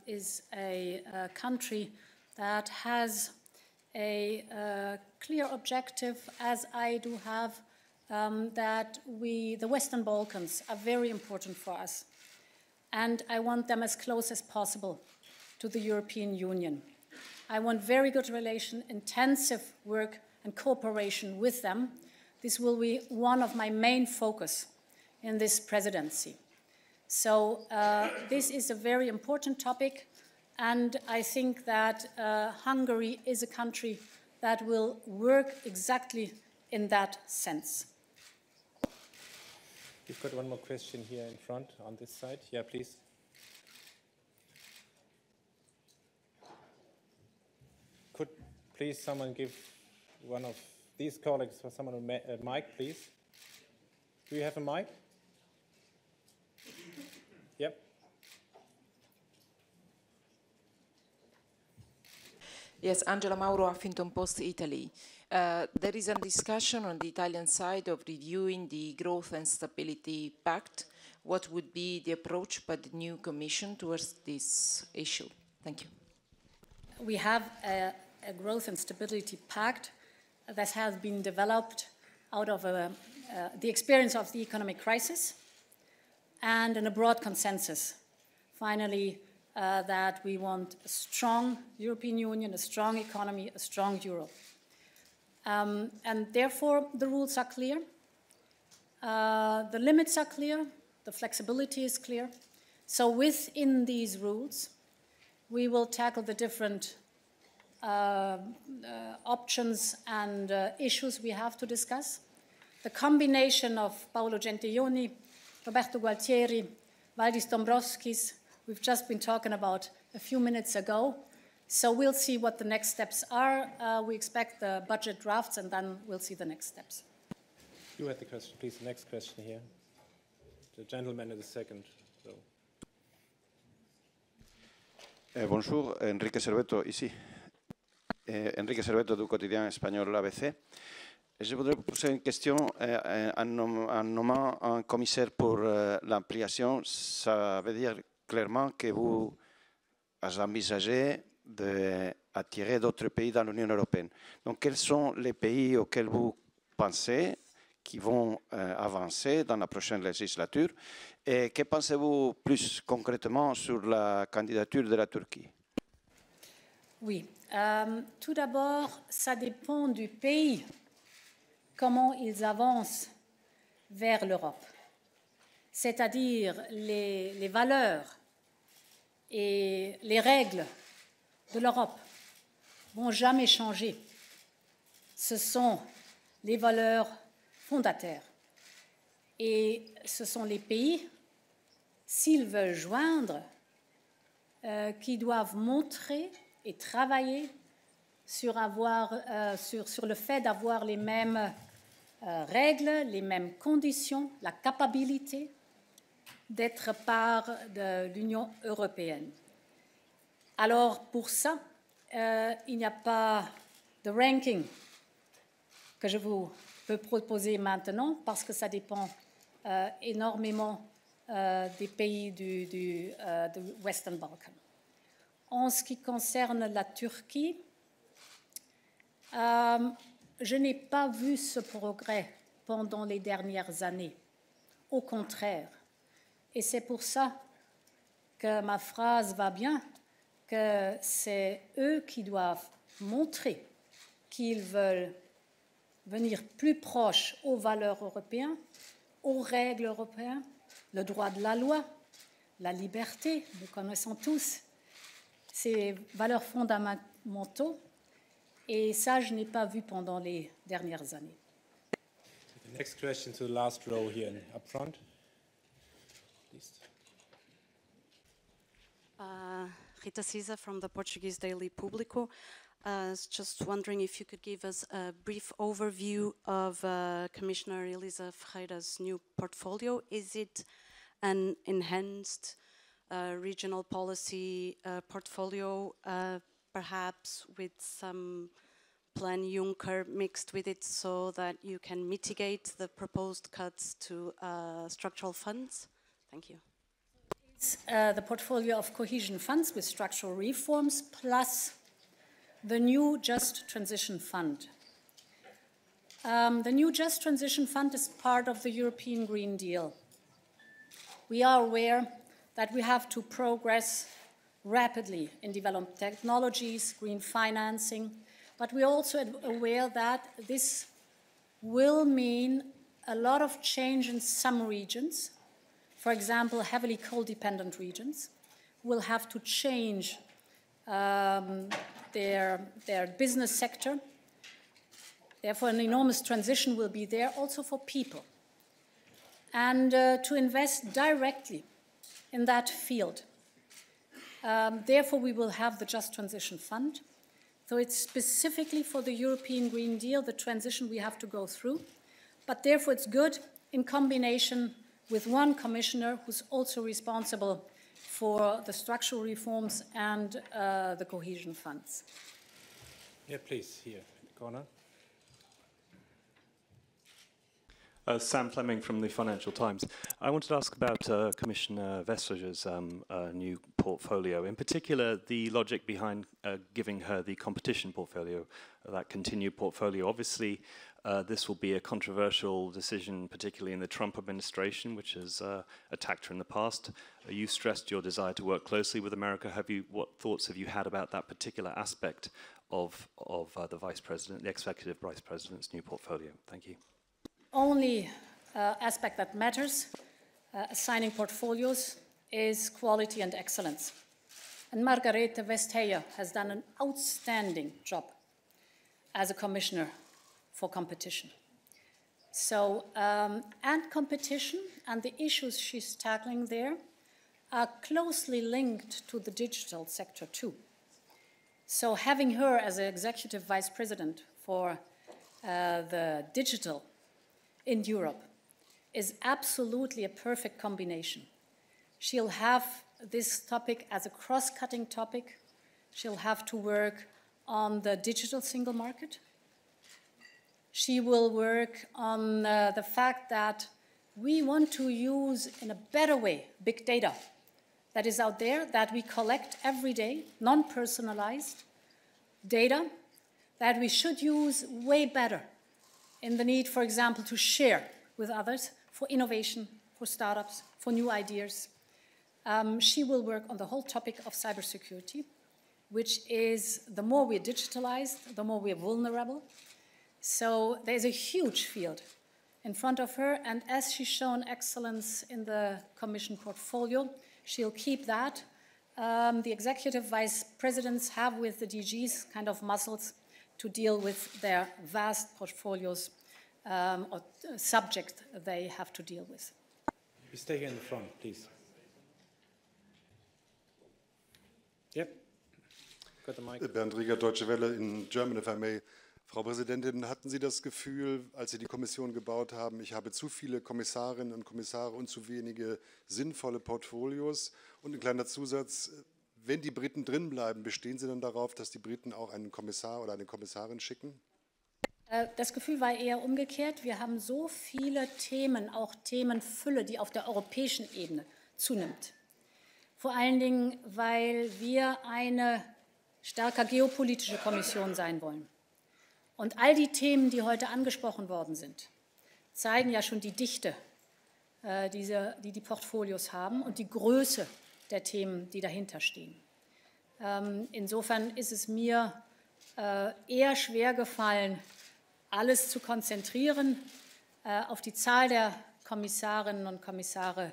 is a country that has a clear objective, as I do have, that the Western Balkans are very important for us. And I want them as close as possible to the European Union. I want very good relation, intensive work and cooperation with them. This will be one of my main focus in this presidency. So this is a very important topic, and I think that Hungary is a country that will work exactly in that sense. You've got one more question here in front on this side. Yeah, please. Could please someone give one of these colleagues for someone a mic, please? Do you have a mic? Yep. Yes, Angela Mauro, Huffington Post, Italy. There is a discussion on the Italian side of reviewing the Growth and Stability Pact. What would be the approach by the new Commission towards this issue? Thank you. We have a Growth and Stability Pact that has been developed out of the experience of the economic crisis and in a broad consensus, finally, that we want a strong European Union, a strong economy, a strong Europe. And therefore, the rules are clear, the limits are clear, the flexibility is clear. So within these rules, we will tackle the different options and issues we have to discuss. The combination of Paolo Gentiloni, Roberto Gualtieri, Valdis Dombrovskis, we've just been talking about a few minutes ago. So we'll see what the next steps are. We expect the budget drafts, and then we'll see the next steps. You had the question, please. The next question here. The gentleman in the second row. Bonjour, Enrique Serveto, ici. Enrique Serveto du quotidien espagnol l'ABC. Je voudrais vous poser une question. En nommant un commissaire pour l'ampliation, ça veut dire clairement que vous envisagez d'attirer d'autres pays dans l'Union européenne. Donc, quels sont les pays auxquels vous pensez qui vont avancer dans la prochaine législature? Et que pensez-vous plus concrètement sur la candidature de la Turquie? Oui. Tout d'abord, ça dépend du pays, comment ils avancent vers l'Europe. C'est-à-dire les valeurs et les règles de l'Europe vont jamais changer. Ce sont les valeurs fondataires. Et ce sont les pays, s'ils veulent joindre, qui doivent montrer et travailler sur le fait d'avoir les mêmes règles, les mêmes conditions, la capacité d'être part de l'Union européenne. Alors, pour ça, il n'y a pas de ranking que je vous peux proposer maintenant parce que ça dépend énormément des pays du Western Balkan. En ce qui concerne la Turquie, je n'ai pas vu ce progrès pendant les dernières années. Au contraire. Et c'est pour ça que ma phrase va bien, que c'est eux qui doivent montrer qu'ils veulent venir plus proches aux valeurs européennes, aux règles européennes, le droit de la loi, la liberté, nous connaissons tous ces valeurs fondamentaux. Et ça, je n'ai pas vu pendant les dernières années. The next question to the last row here up front. Please. Rita Cisa from the Portuguese daily Público. I was just wondering if you could give us a brief overview of Commissioner Elisa Ferreira's new portfolio. Is it an enhanced regional policy portfolio, perhaps with some plan Juncker mixed with it so that you can mitigate the proposed cuts to structural funds? Thank you. It's the portfolio of cohesion funds with structural reforms plus the new Just Transition Fund. The new Just Transition Fund is part of the European Green Deal. We are aware that we have to progress rapidly in developed technologies, green financing, but we're also aware that this will mean a lot of change in some regions. For example, heavily coal-dependent regions will have to change their business sector. Therefore, an enormous transition will be there also for people. And to invest directly in that field. Therefore, we will have the Just Transition Fund. So it's specifically for the European Green Deal, the transition we have to go through. But therefore, it's good in combination with one commissioner who's also responsible for the structural reforms and the cohesion funds. Yeah, please, here in the corner. Sam Fleming from the Financial Times. I wanted to ask about Commissioner Vestager's new portfolio, in particular the logic behind giving her the competition portfolio, that continued portfolio. Obviously, this will be a controversial decision, particularly in the Trump administration, which has attacked her in the past. You stressed your desire to work closely with America. What thoughts have you had about that particular aspect of the Vice President, the Executive Vice President's new portfolio? Thank you. Only aspect that matters, assigning portfolios, is quality and excellence. And Margarete Vestager has done an outstanding job as a commissioner for competition. So, and competition and the issues she's tackling there are closely linked to the digital sector too. So having her as an executive vice president for the digital in Europe is absolutely a perfect combination. She'll have this topic as a cross-cutting topic. She'll have to work on the digital single market. She will work on the fact that we want to use in a better way big data that is out there, that we collect every day, non-personalized data that we should use way better in the need, for example, to share with others for innovation, for startups, for new ideas. She will work on the whole topic of cybersecurity, which is the more we're digitalized, the more we're vulnerable. So there's a huge field in front of her, and as she's shown excellence in the Commission portfolio, she'll keep that. The executive vice presidents have with the DGs kind of muscles to deal with their vast portfolios or subjects they have to deal with. You stay here in the front, please. Yep. Got the mic. Bernd Rieger, Deutsche Welle in German, if I may. Frau Präsidentin, hatten Sie das Gefühl, als Sie die Kommission gebaut haben, ich habe zu viele Kommissarinnen und Kommissare und zu wenige sinnvolle Portfolios? Und ein kleiner Zusatz, wenn die Briten drin bleiben, bestehen Sie dann darauf, dass die Briten auch einen Kommissar oder eine Kommissarin schicken? Das Gefühl war eher umgekehrt. Wir haben so viele Themen, auch Themenfülle, die auf der europäischen Ebene zunimmt. Vor allen Dingen, weil wir eine stärker geopolitische Kommission sein wollen. Und all die Themen, die heute angesprochen worden sind, zeigen ja schon die Dichte, die die Portfolios haben und die Größe der Themen, die dahinter stehen. Insofern ist es mir eher schwer gefallen, alles zu konzentrieren auf die Zahl der Kommissarinnen und Kommissare,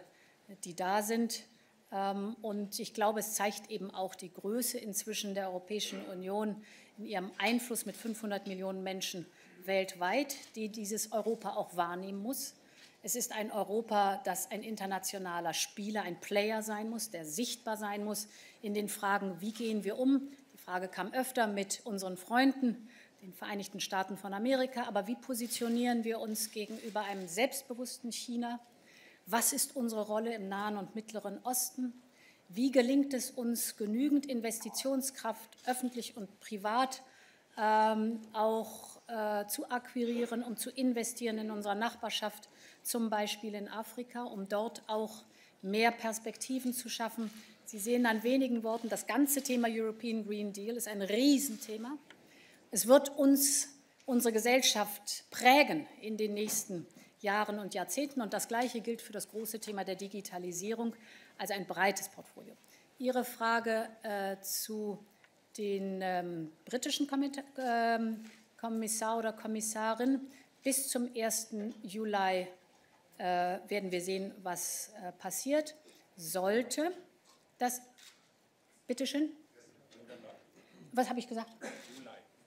die da sind. Und ich glaube, es zeigt eben auch die Größe inzwischen der Europäischen Union in ihrem Einfluss mit 500 Millionen Menschen weltweit, die dieses Europa auch wahrnehmen muss. Es ist ein Europa, das ein internationaler Spieler, ein Player sein muss, der sichtbar sein muss in den Fragen, wie gehen wir um? Die Frage kam öfter mit unseren Freunden, den Vereinigten Staaten von Amerika, aber wie positionieren wir uns gegenüber einem selbstbewussten China? Was ist unsere Rolle im Nahen und Mittleren Osten? Wie gelingt es uns, genügend Investitionskraft, öffentlich und privat, auch zu akquirieren und zu investieren in unserer Nachbarschaft, zum Beispiel in Afrika, um dort auch mehr Perspektiven zu schaffen? Sie sehen an wenigen Worten, das ganze Thema European Green Deal ist ein Riesenthema. Es wird uns, unsere Gesellschaft prägen in den nächsten Jahren und Jahrzehnten. Und das Gleiche gilt für das große Thema der Digitalisierung, also ein breites Portfolio. Ihre Frage zu den britischen Kommissar oder Kommissarin. Bis zum 1. Juli werden wir sehen, was passiert. Sollte das, bitteschön? Was habe ich gesagt?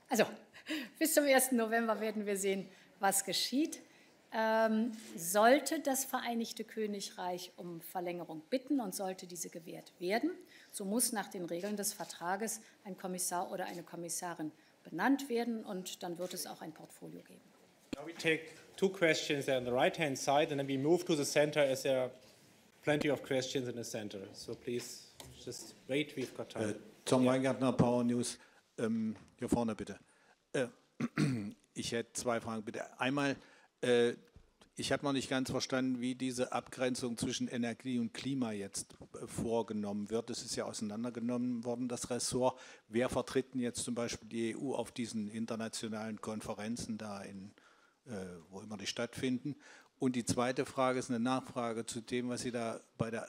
Also, bis zum 1. November werden wir sehen, was geschieht. Sollte das Vereinigte Königreich um Verlängerung bitten und sollte diese gewährt werden, so muss nach den Regeln des Vertrages ein Kommissar oder eine Kommissarin benannt werden und dann wird es auch ein Portfolio geben. Now we take two questions there on the right-hand side and then we move to the center as there are plenty of questions in the center. So please just wait, we've got time. Tom Weingartner, Power News. Hier vorne bitte. Ich hätte zwei Fragen bitte. Einmal, Ich habe noch nicht ganz verstanden, wie diese Abgrenzung zwischen Energie und Klima jetzt vorgenommen wird. Es ist ja auseinandergenommen worden, das Ressort. Wer vertritt denn jetzt zum Beispiel die EU auf diesen internationalen Konferenzen da, wo immer die stattfinden? Und die zweite Frage ist eine Nachfrage zu dem, was Sie da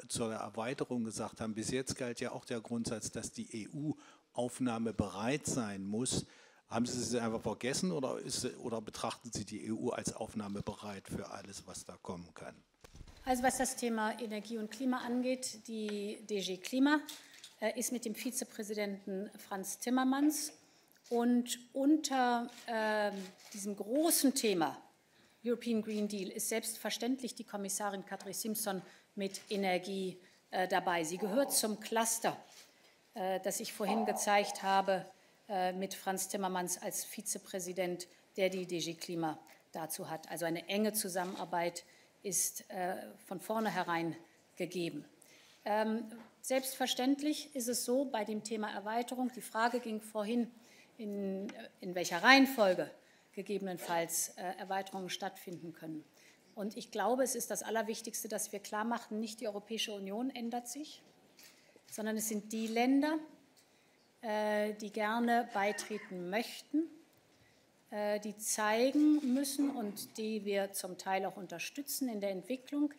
zur Erweiterung gesagt haben. Bis jetzt galt ja auch der Grundsatz, dass die EU aufnahmebereit sein muss. Haben Sie es einfach vergessen oder betrachten Sie die EU als aufnahmebereit für alles, was da kommen kann? Also was das Thema Energie und Klima angeht, die DG Klima ist mit dem Vizepräsidenten Frans Timmermans und unter diesem großen Thema European Green Deal ist selbstverständlich die Kommissarin Kadri Simson mit Energie dabei. Sie gehört zum Cluster, das ich vorhin gezeigt habe, mit Frans Timmermans als Vizepräsident, der die DG Klima dazu hat. Also eine enge Zusammenarbeit ist von vornherein gegeben. Selbstverständlich ist es so bei dem Thema Erweiterung, die Frage ging vorhin, in welcher Reihenfolge gegebenenfalls Erweiterungen stattfinden können. Und ich glaube, es ist das Allerwichtigste, dass wir klar machen, nicht die Europäische Union ändert sich, sondern es sind die Länder, die gerne beitreten möchten, die zeigen müssen und die wir zum Teil auch unterstützen in der Entwicklung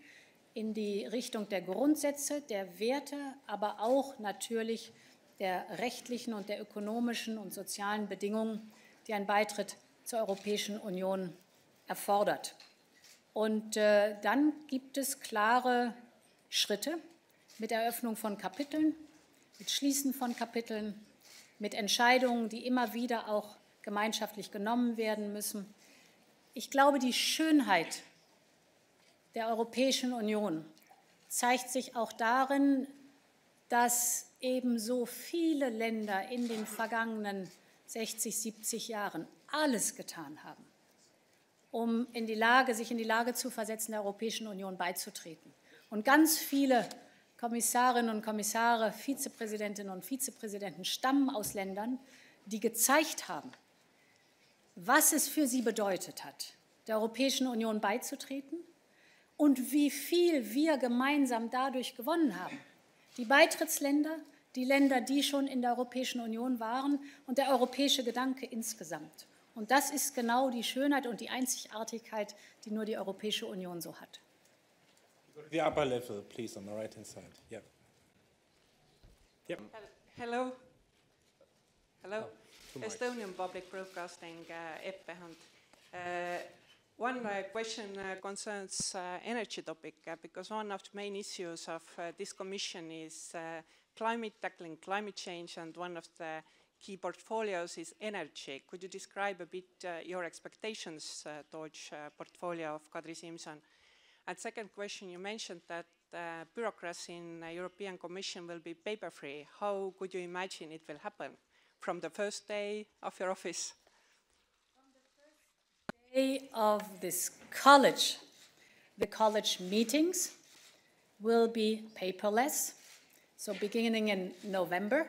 in die Richtung der Grundsätze, der Werte, aber auch natürlich der rechtlichen und der ökonomischen und sozialen Bedingungen, die ein Beitritt zur Europäischen Union erfordert. Und dann gibt es klare Schritte mit Eröffnung von Kapiteln, mit Schließen von Kapiteln, mit Entscheidungen, die immer wieder auch gemeinschaftlich genommen werden müssen. Ich glaube, die Schönheit der Europäischen Union zeigt sich auch darin, dass eben so viele Länder in den vergangenen 60, 70 Jahren alles getan haben, um sich in die Lage zu versetzen, der Europäischen Union beizutreten. Und ganz viele Kommissarinnen und Kommissare, Vizepräsidentinnen und Vizepräsidenten stammen aus Ländern, die gezeigt haben, was es für sie bedeutet hat, der Europäischen Union beizutreten und wie viel wir gemeinsam dadurch gewonnen haben. Die Beitrittsländer, die Länder, die schon in der Europäischen Union waren und der europäische Gedanke insgesamt. Und das ist genau die Schönheit und die Einzigartigkeit, die nur die Europäische Union so hat. The upper level, please, on the right-hand side. Yeah. Yep. Hello. Hello. Estonian Public Broadcasting, Eppe Hunt. One question concerns energy topic, because one of the main issues of this commission is tackling climate change, and one of the key portfolios is energy. Could you describe a bit your expectations towards portfolio of Kadri Simson? And second question, you mentioned that bureaucracy in the European Commission will be paper-free. How could you imagine it will happen from the first day of your office? From the first day of this college, the college meetings will be paperless. So beginning in November,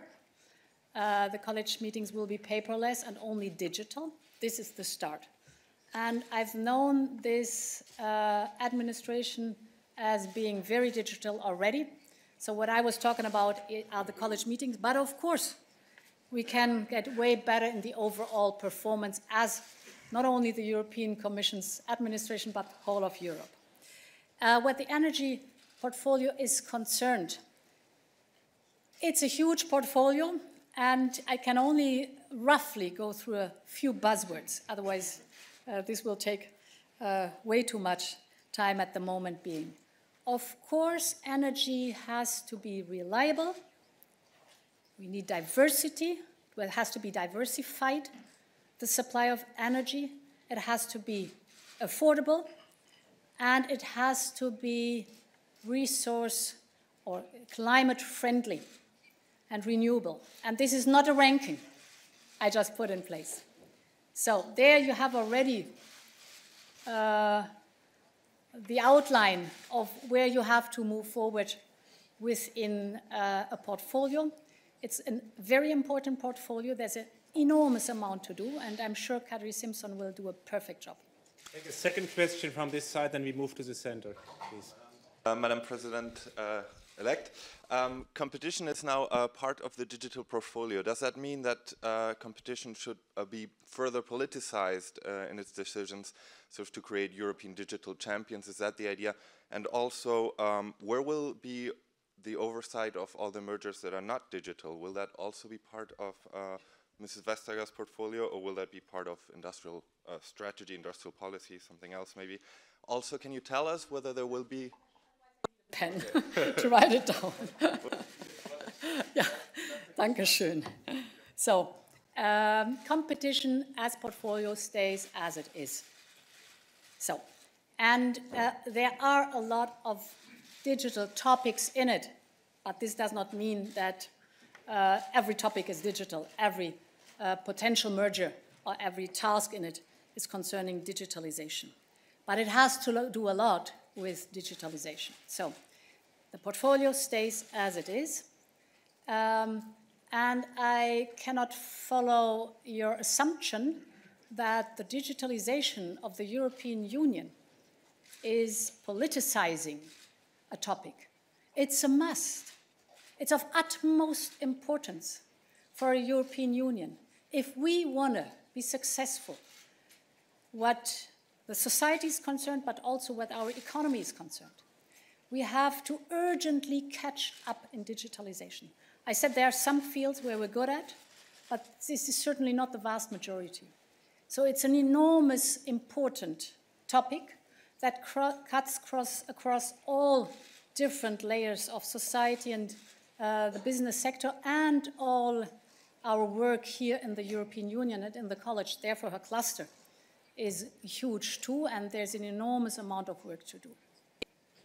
the college meetings will be paperless and only digital. This is the start. And I've known this administration as being very digital already. So what I was talking about are the college meetings. But of course, we can get way better in the overall performance as not only the European Commission's administration, but the whole of Europe. What the energy portfolio is concerned, it's a huge portfolio, and I can only roughly go through a few buzzwords. Otherwise, this will take way too much time at the moment being. Of course, energy has to be reliable. We need diversity. It has to be diversified, the supply of energy. It has to be affordable, and it has to be resource or climate friendly and renewable. And this is not a ranking I just put in place. So there you have already the outline of where you have to move forward within a portfolio. It's a very important portfolio. There's an enormous amount to do, and I'm sure Kadri Simson will do a perfect job. Take a second question from this side, then we move to the center, please. Madam President-elect, competition is now a part of the digital portfolio. Does that mean that competition should be further politicized in its decisions, so to create European digital champions? Is that the idea? And also, where will be the oversight of all the mergers that are not digital? Will that also be part of Mrs. Vestager's portfolio, or will that be part of industrial strategy, industrial policy, something else maybe? Also, can you tell us whether there will be pen to write it down. Yeah, danke schön. So, competition as portfolio stays as it is. So, and there are a lot of digital topics in it, but this does not mean that every topic is digital. Every potential merger or every task in it is concerning digitalization. But it has to do a lot with digitalization. So the portfolio stays as it is. And I cannot follow your assumption that the digitalization of the European Union is politicizing a topic. It's a must. It's of utmost importance for a European Union. If we want to be successful, what the society is concerned, but also what our economy is concerned, we have to urgently catch up in digitalization. I said there are some fields where we're good at, but this is certainly not the vast majority. So it's an enormous, important topic that cuts across all different layers of society and the business sector and all our work here in the European Union and in the college. Therefore, her cluster is huge too, and there's an enormous amount of work to do.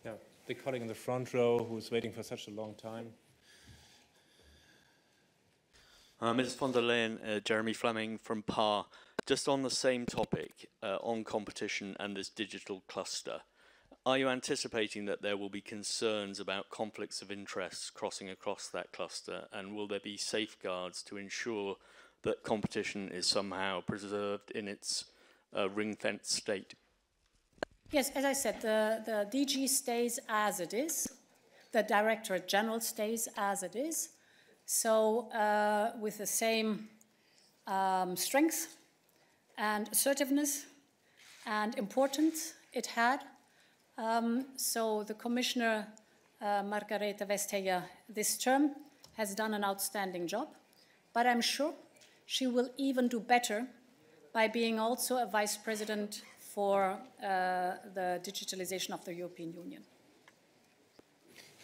Yeah, the colleague in the front row who's waiting for such a long time. Ms. von der Leyen, Jeremy Fleming from PAR. Just on the same topic, on competition and this digital cluster, are you anticipating that there will be concerns about conflicts of interest crossing across that cluster, and will there be safeguards to ensure that competition is somehow preserved in its ring-fenced state? Yes, as I said, the DG stays as it is. The Directorate General stays as it is. So with the same strength and assertiveness and importance it had. So the Commissioner, Margarete Vestager, this term has done an outstanding job, but I'm sure she will even do better by being also a Vice President for the digitalization of the European Union.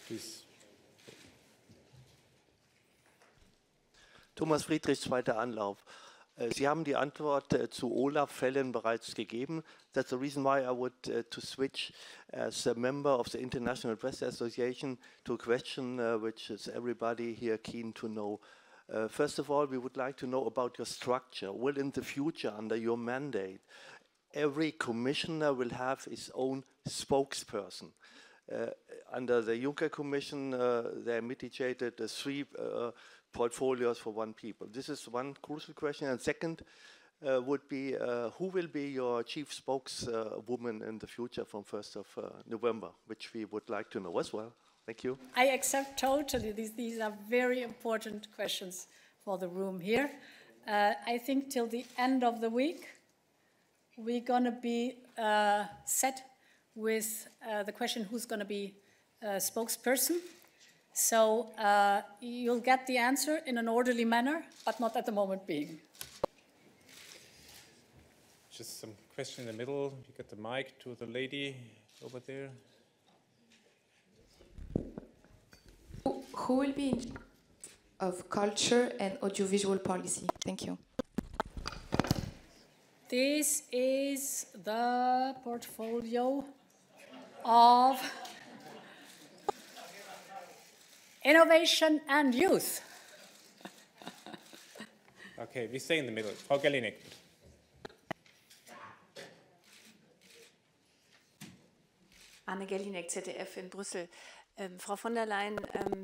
Please. Thomas Friedrich, zweiter Anlauf. Sie haben die Antwort zu Olaf-Fällen bereits gegeben. That's the reason why I would to switch as a member of the International Press Association to a question which is everybody here keen to know. First of all, we would like to know about your structure. Will in the future, under your mandate, every commissioner will have his own spokesperson? Under the Juncker Commission, they mitigated the three portfolios for one people. This is one crucial question. And second would be, who will be your chief spokeswoman in the future from 1st of November, which we would like to know as well. Thank you. I accept totally. These are very important questions for the room here. I think till the end of the week, we're going to be set with the question who's going to be spokesperson. So you'll get the answer in an orderly manner, but not at the moment being. Just some question in the middle. You get the mic to the lady over there. Who will be in charge of culture and audiovisual policy? Thank you. This is the portfolio of innovation and youth. Okay, we stay in the middle. Frau Gellinek. Anne Gellinek, ZDF in Brüssel. Frau von der Leyen,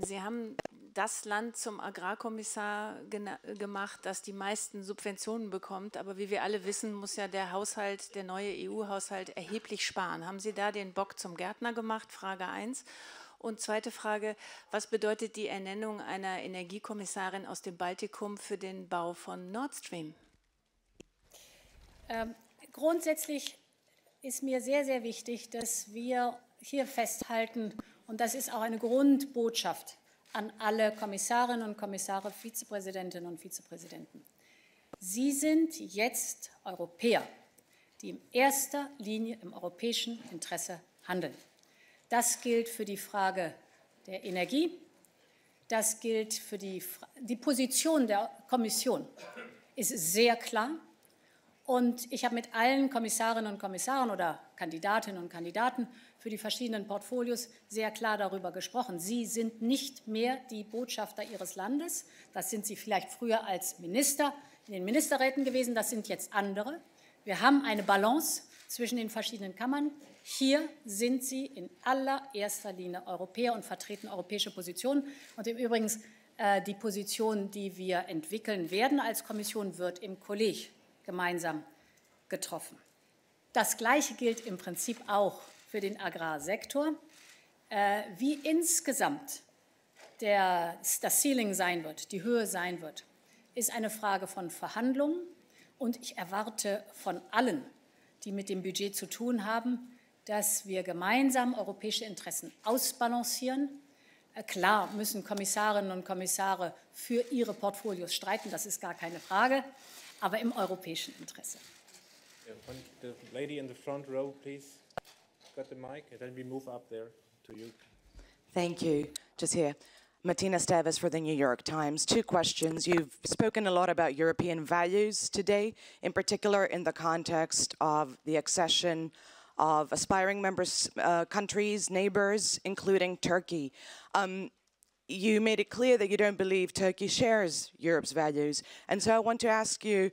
Sie haben das Land zum Agrarkommissar gemacht, das die meisten Subventionen bekommt. Aber wie wir alle wissen, muss ja der Haushalt, der neue EU-Haushalt erheblich sparen. Haben Sie da den Bock zum Gärtner gemacht? Frage 1. Und zweite Frage, was bedeutet die Ernennung einer Energiekommissarin aus dem Baltikum für den Bau von Nord Stream? Grundsätzlich ist mir sehr, sehr wichtig, dass wir hier festhalten, und das ist auch eine Grundbotschaft an alle Kommissarinnen und Kommissare, Vizepräsidentinnen und Vizepräsidenten. Sie sind jetzt Europäer, die in erster Linie im europäischen Interesse handeln. Das gilt für die Frage der Energie, das gilt für die Position der Kommission, ist sehr klar. Und ich habe mit allen Kommissarinnen und Kommissaren oder Kandidatinnen und Kandidaten für die verschiedenen Portfolios sehr klar darüber gesprochen. Sie sind nicht mehr die Botschafter Ihres Landes. Das sind Sie vielleicht früher als Minister in den Ministerräten gewesen. Das sind jetzt andere. Wir haben eine Balance zwischen den verschiedenen Kammern. Hier sind Sie in allererster Linie Europäer und vertreten europäische Positionen. Und im Übrigen die Position, die wir entwickeln werden als Kommission, wird im Kolleg gemeinsam getroffen. Das Gleiche gilt im Prinzip auch für den Agrarsektor. Wie insgesamt das Ceiling sein wird, die Höhe sein wird, ist eine Frage von Verhandlungen. Und ich erwarte von allen, die mit dem Budget zu tun haben, dass wir gemeinsam europäische Interessen ausbalancieren. Klar müssen Kommissarinnen und Kommissare für ihre Portfolios streiten, das ist gar keine Frage, aber im europäischen Interesse. The lady in the front row, please. Got the mic, and then we move up there to you. Thank you. Just here. Martina Steves for the New York Times. 2 questions. You've spoken a lot about European values today, in particular in the context of the accession of aspiring countries, neighbors, including Turkey. You made it clear that you don't believe Turkey shares Europe's values. And so I want to ask you,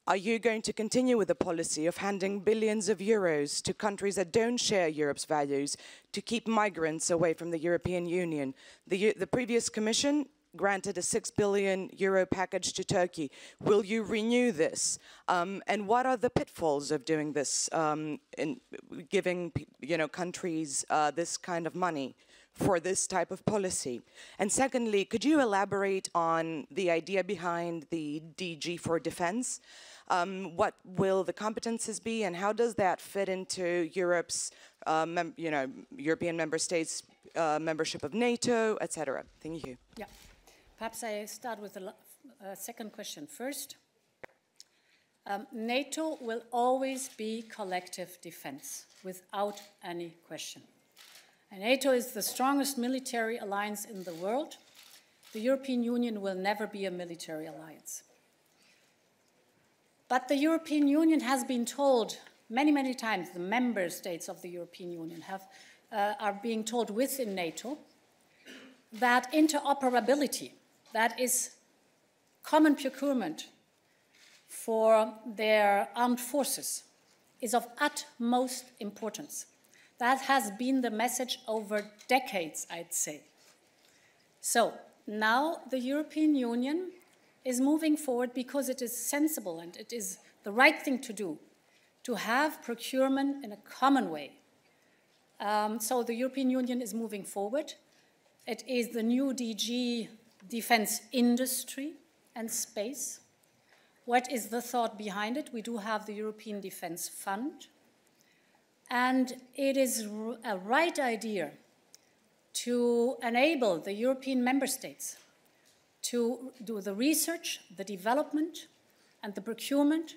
are you going to continue with the policy of handing billions of euros to countries that don't share Europe's values to keep migrants away from the European Union? The previous Commission granted a €6 billion package to Turkey. Will you renew this? And what are the pitfalls of doing this, in giving countries this kind of money for this type of policy? And secondly, could you elaborate on the idea behind the DG for Defense? What will the competences be, and how does that fit into Europe's, European member states' membership of NATO, etc.? Thank you. Yeah. Perhaps I start with the second question first. NATO will always be collective defense, without any question. And NATO is the strongest military alliance in the world. The European Union will never be a military alliance. But the European Union has been told many, many times, the member states of the European Union are being told within NATO that interoperability, that is common procurement for their armed forces, is of utmost importance. That has been the message over decades, I'd say. So now the European Union is moving forward because it is sensible and it is the right thing to do, to have procurement in a common way. So the European Union is moving forward. It is the new DG Defense Industry and Space. What is the thought behind it? We do have the European Defense Fund. And it is a right idea to enable the European member states to do the research, the development, and the procurement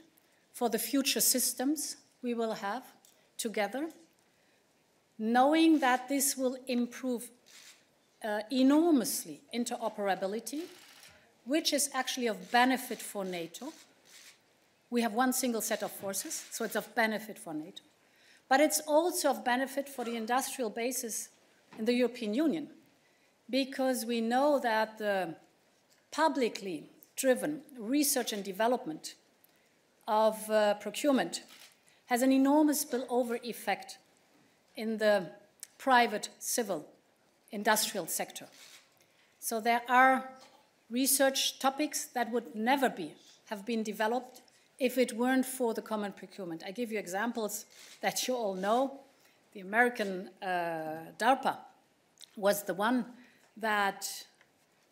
for the future systems we will have together, knowing that this will improve enormously interoperability, which is actually of benefit for NATO. We have one single set of forces, so it's of benefit for NATO. But it's also of benefit for the industrial basis in the European Union, because we know that the publicly driven research and development of procurement has an enormous spillover effect in the private civil industrial sector. So there are research topics that would never have been developed if it weren't for the common procurement. I give you examples that you all know. The American DARPA was the one that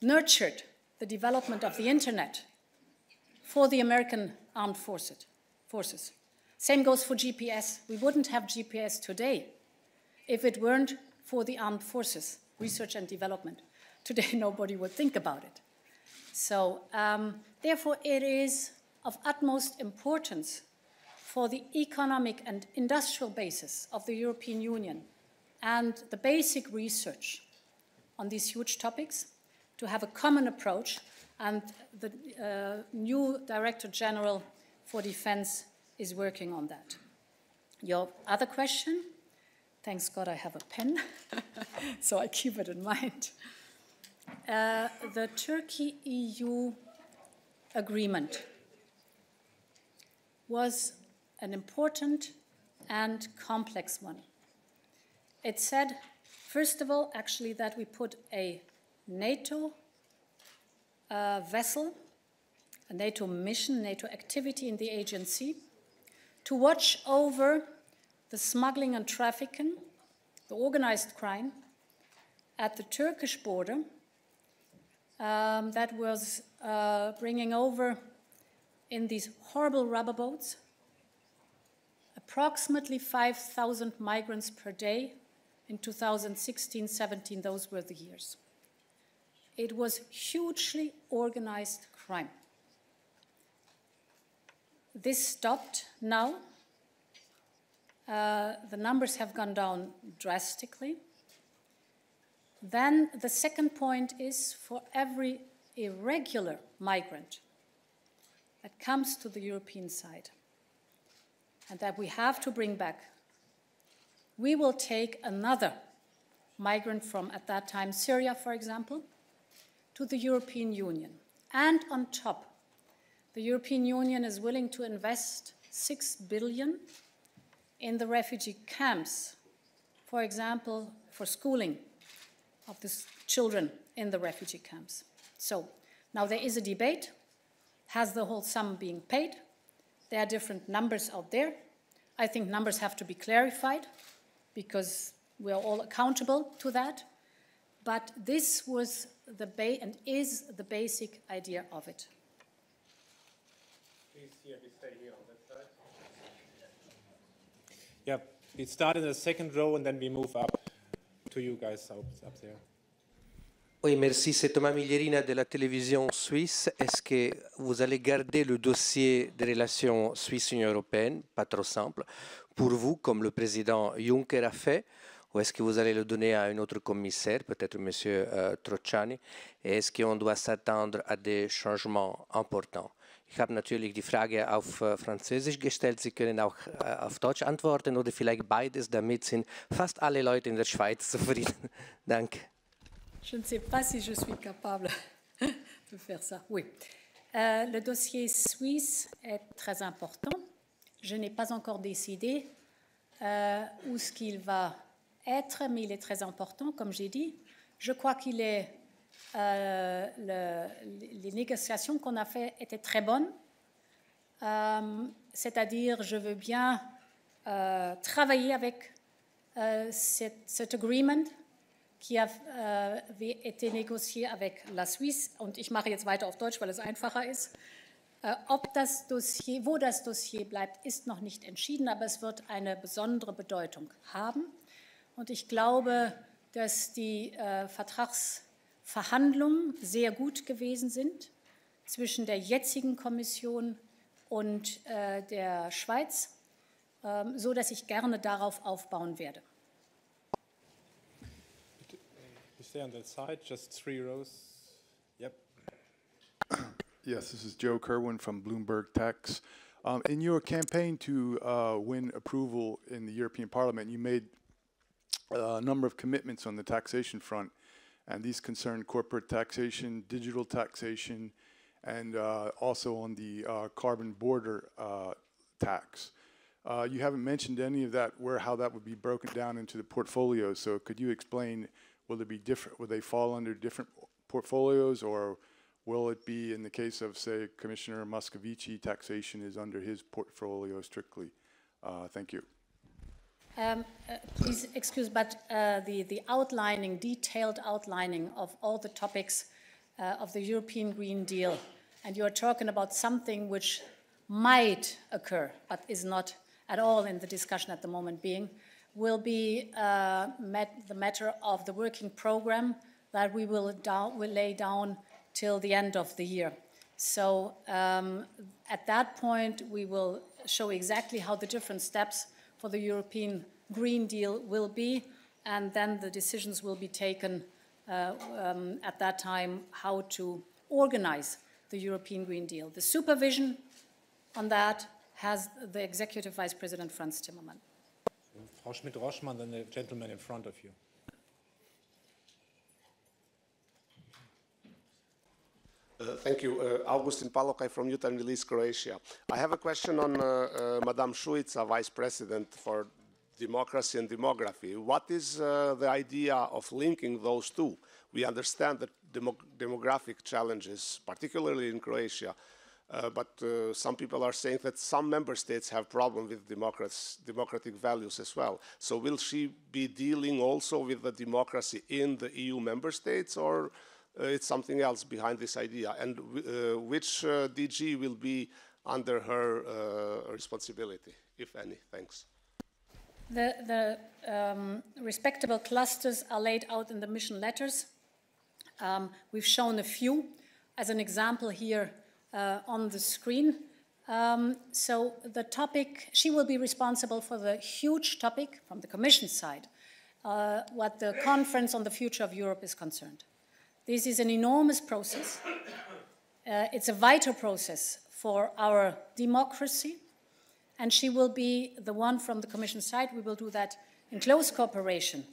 nurtured the development of the internet for the American armed forces. Same goes for GPS. We wouldn't have GPS today if it weren't for the armed forces, research and development. Today, nobody would think about it. So, therefore, it is of utmost importance for the economic and industrial basis of the European Union and the basic research on these huge topics to have a common approach, and the new Director General for Defense is working on that. Your other question, thanks God I have a pen, so I keep it in mind. The Turkey-EU agreement was an important and complex one. It said, first of all, actually, that we put a NATO vessel, a NATO mission, NATO activity in the agency to watch over the smuggling and trafficking, the organized crime at the Turkish border that was bringing over in these horrible rubber boats approximately 5,000 migrants per day in 2016-17, those were the years. It was hugely organized crime. This stopped now. The numbers have gone down drastically. Then the second point is for every irregular migrant that comes to the European side and that we have to bring back, we will take another migrant from, at that time, Syria, for example, to the European Union. And on top, the European Union is willing to invest 6 billion in the refugee camps, for example, for schooling of the children in the refugee camps. So now there is a debate. Has the whole sum being paid? There are different numbers out there. I think numbers have to be clarified because we are all accountable to that. But this was the and is the basic idea of it. Please, here, we stay here on that side. Yeah, we start in the second row and then we move up to you guys up there. Oui, merci. C'est Thomas Miglierina de la télévision suisse. Est-ce que vous allez garder le dossier des relations Suisse-Union européenne, pas trop simple, pour vous, comme le président Juncker a fait, ou est-ce que vous allez le donner à un autre commissaire, peut-être M. Trocciani, et est-ce qu'on doit s'attendre à des changements importants? Ich habe natürlich die Frage auf Französisch gestellt. Sie können auch auf Deutsch antworten oder vielleicht beides, damit sind fast alle Leute in der Schweiz zufrieden. Danke. Je ne sais pas si je suis capable de faire ça. Oui. Le dossier suisse est très important. Je n'ai pas encore décidé où ce qu'il va être, mais il est très important, comme j'ai dit. Je crois qu'il est... les négociations qu'on a faites étaient très bonnes. C'est-à-dire, je veux bien travailler avec cet agreement qui avait été négocié avec la Suisse. Und ich mache jetzt weiter auf Deutsch, weil es einfacher ist. Ob das Dossier, wo das Dossier bleibt, ist noch nicht entschieden, aber es wird eine besondere Bedeutung haben. Und ich glaube, dass die Vertragsverhandlungen sehr gut gewesen sind zwischen der jetzigen Kommission und der Schweiz, so dass ich gerne darauf aufbauen werde. Stay on that side, just 3 rows. Yep. Yes, this is Joe Kerwin from Bloomberg Tax. In your campaign to win approval in the European Parliament, you made a number of commitments on the taxation front, and these concern corporate taxation, digital taxation, and also on the carbon border tax. You haven't mentioned any of that, how that would be broken down into the portfolio, so could you explain, will they be different? Will they fall under different portfolios, or will it be in the case of, say, Commissioner Moscovici, taxation is under his portfolio strictly? Thank you. Please excuse, but the outlining, detailed outlining of all the topics of the European Green Deal, and you are talking about something which might occur, but is not at all in the discussion at the moment being, will be the matter of the working program that we will lay down till the end of the year. So at that point, we will show exactly how the different steps for the European Green Deal will be, and then the decisions will be taken at that time how to organize the European Green Deal. The supervision on that has the Executive Vice President Franz Timmermans. Frau Schmidt-Roschmann, then the gentleman in front of you. Thank you. Augustin Palokaj from Youth and Release, Croatia. I have a question on Madame Šuica, Vice President for Democracy and Demography. What is the idea of linking those two? We understand that demographic challenges, particularly in Croatia, but some people are saying that some member states have problems with democratic values as well. So will she be dealing also with the democracy in the EU member states, or it's something else behind this idea? And which DG will be under her responsibility, if any? Thanks. The respectable clusters are laid out in the mission letters. We've shown a few as an example here on the screen. So the topic, she will be responsible for the huge topic from the Commission side, what the Conference on the Future of Europe is concerned. This is an enormous process. It's a vital process for our democracy, and she will be the one from the Commission side. We will do that in close cooperation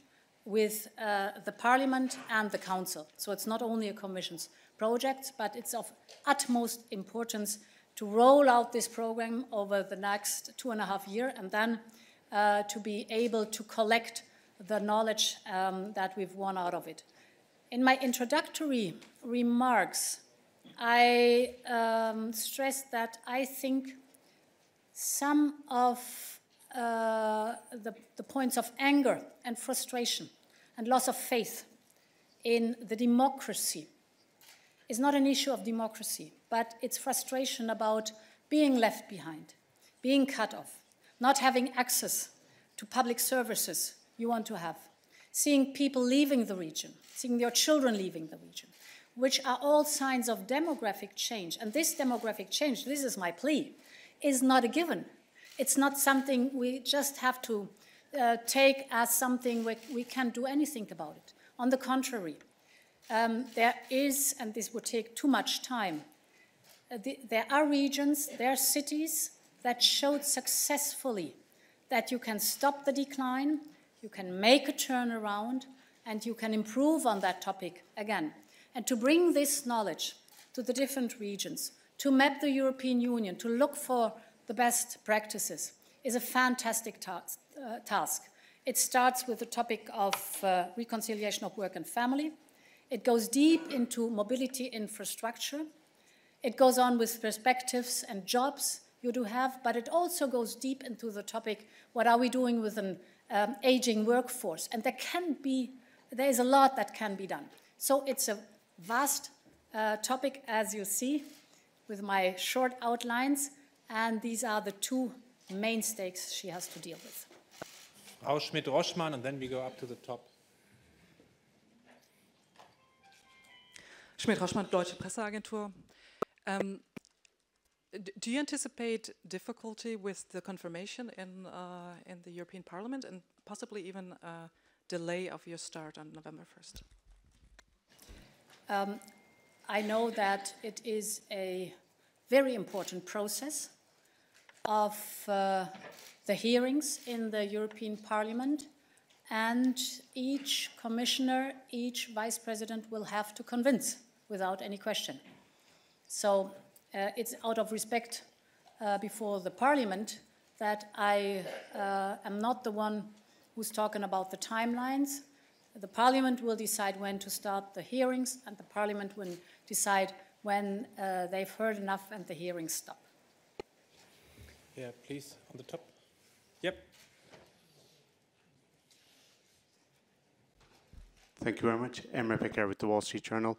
with the Parliament and the Council. So it's not only a Commission's project, but it's of utmost importance to roll out this program over the next 2.5 years, and then to be able to collect the knowledge that we've won out of it. In my introductory remarks, I stressed that I think some of the points of anger and frustration and loss of faith in the democracy is not an issue of democracy, but it's frustration about being left behind, being cut off, not having access to public services you want to have, seeing people leaving the region, seeing your children leaving the region, which are all signs of demographic change. And this demographic change, this is my plea, is not a given. It's not something we just have to take as something we can't do anything about it. On the contrary, there is, and this would take too much time, there are regions, there are cities that showed successfully that you can stop the decline, you can make a turnaround, and you can improve on that topic again. And to bring this knowledge to the different regions, to map the European Union, to look for the best practices, is a fantastic task. It starts with the topic of reconciliation of work and family. It goes deep into mobility infrastructure. It goes on with perspectives and jobs you do have, but it also goes deep into the topic, what are we doing with an aging workforce? And there is a lot that can be done. So it's a vast topic, as you see, with my short outlines, and these are the two main stakes she has to deal with. Frau Schmidt-Roschmann, and then we go up to the top. Schmidt-Roschmann, Deutsche Presseagentur. Do you anticipate difficulty with the confirmation in the European Parliament, and possibly even a delay of your start on November 1st? I know that it is a very important process of the hearings in the European Parliament, and each commissioner, each vice president will have to convince without any question. So it's out of respect before the Parliament that I am not the one who's talking about the timelines. the Parliament will decide when to start the hearings, and the Parliament will decide when they've heard enough and the hearings stop. Yeah, please, on the top. Yep. Thank you very much. Emre Peker with the Wall Street Journal.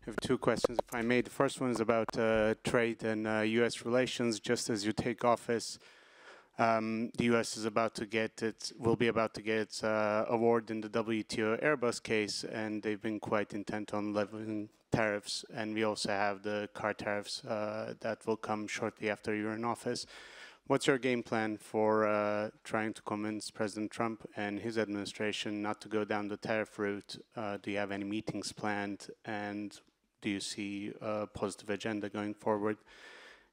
I have two questions, if I may. The first one is about trade and U.S. relations. Just as you take office, the U.S. is will be about to get its award in the WTO Airbus case, and they've been quite intent on leveling tariffs. And we also have the car tariffs that will come shortly after you're in office. What's your game plan for trying to convince President Trump and his administration not to go down the tariff route? Do you have any meetings planned, and do you see a positive agenda going forward?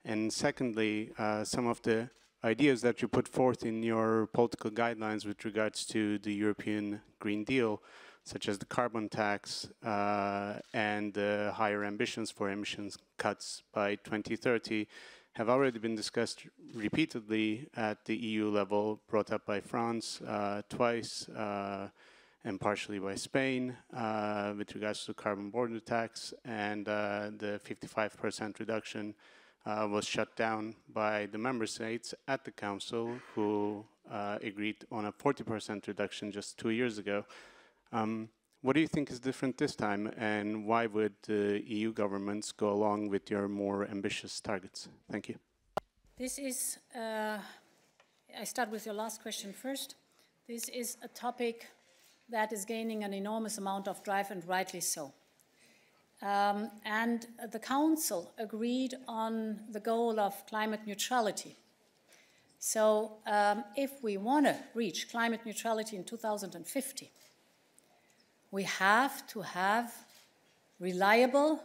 And secondly, some of the ideas that you put forth in your political guidelines with regards to the European Green Deal, such as the carbon tax and the higher ambitions for emissions cuts by 2030, have already been discussed repeatedly at the EU level, brought up by France twice, and partially by Spain, with regards to the carbon border tax, and the 55% reduction was shut down by the member states at the Council, who agreed on a 40% reduction just 2 years ago. What do you think is different this time, and why would the EU governments go along with your more ambitious targets? Thank you. This is, I start with your last question first. This is a topic that is gaining an enormous amount of drive, and rightly so. And the Council agreed on the goal of climate neutrality. So if we want to reach climate neutrality in 2050, we have to have reliable,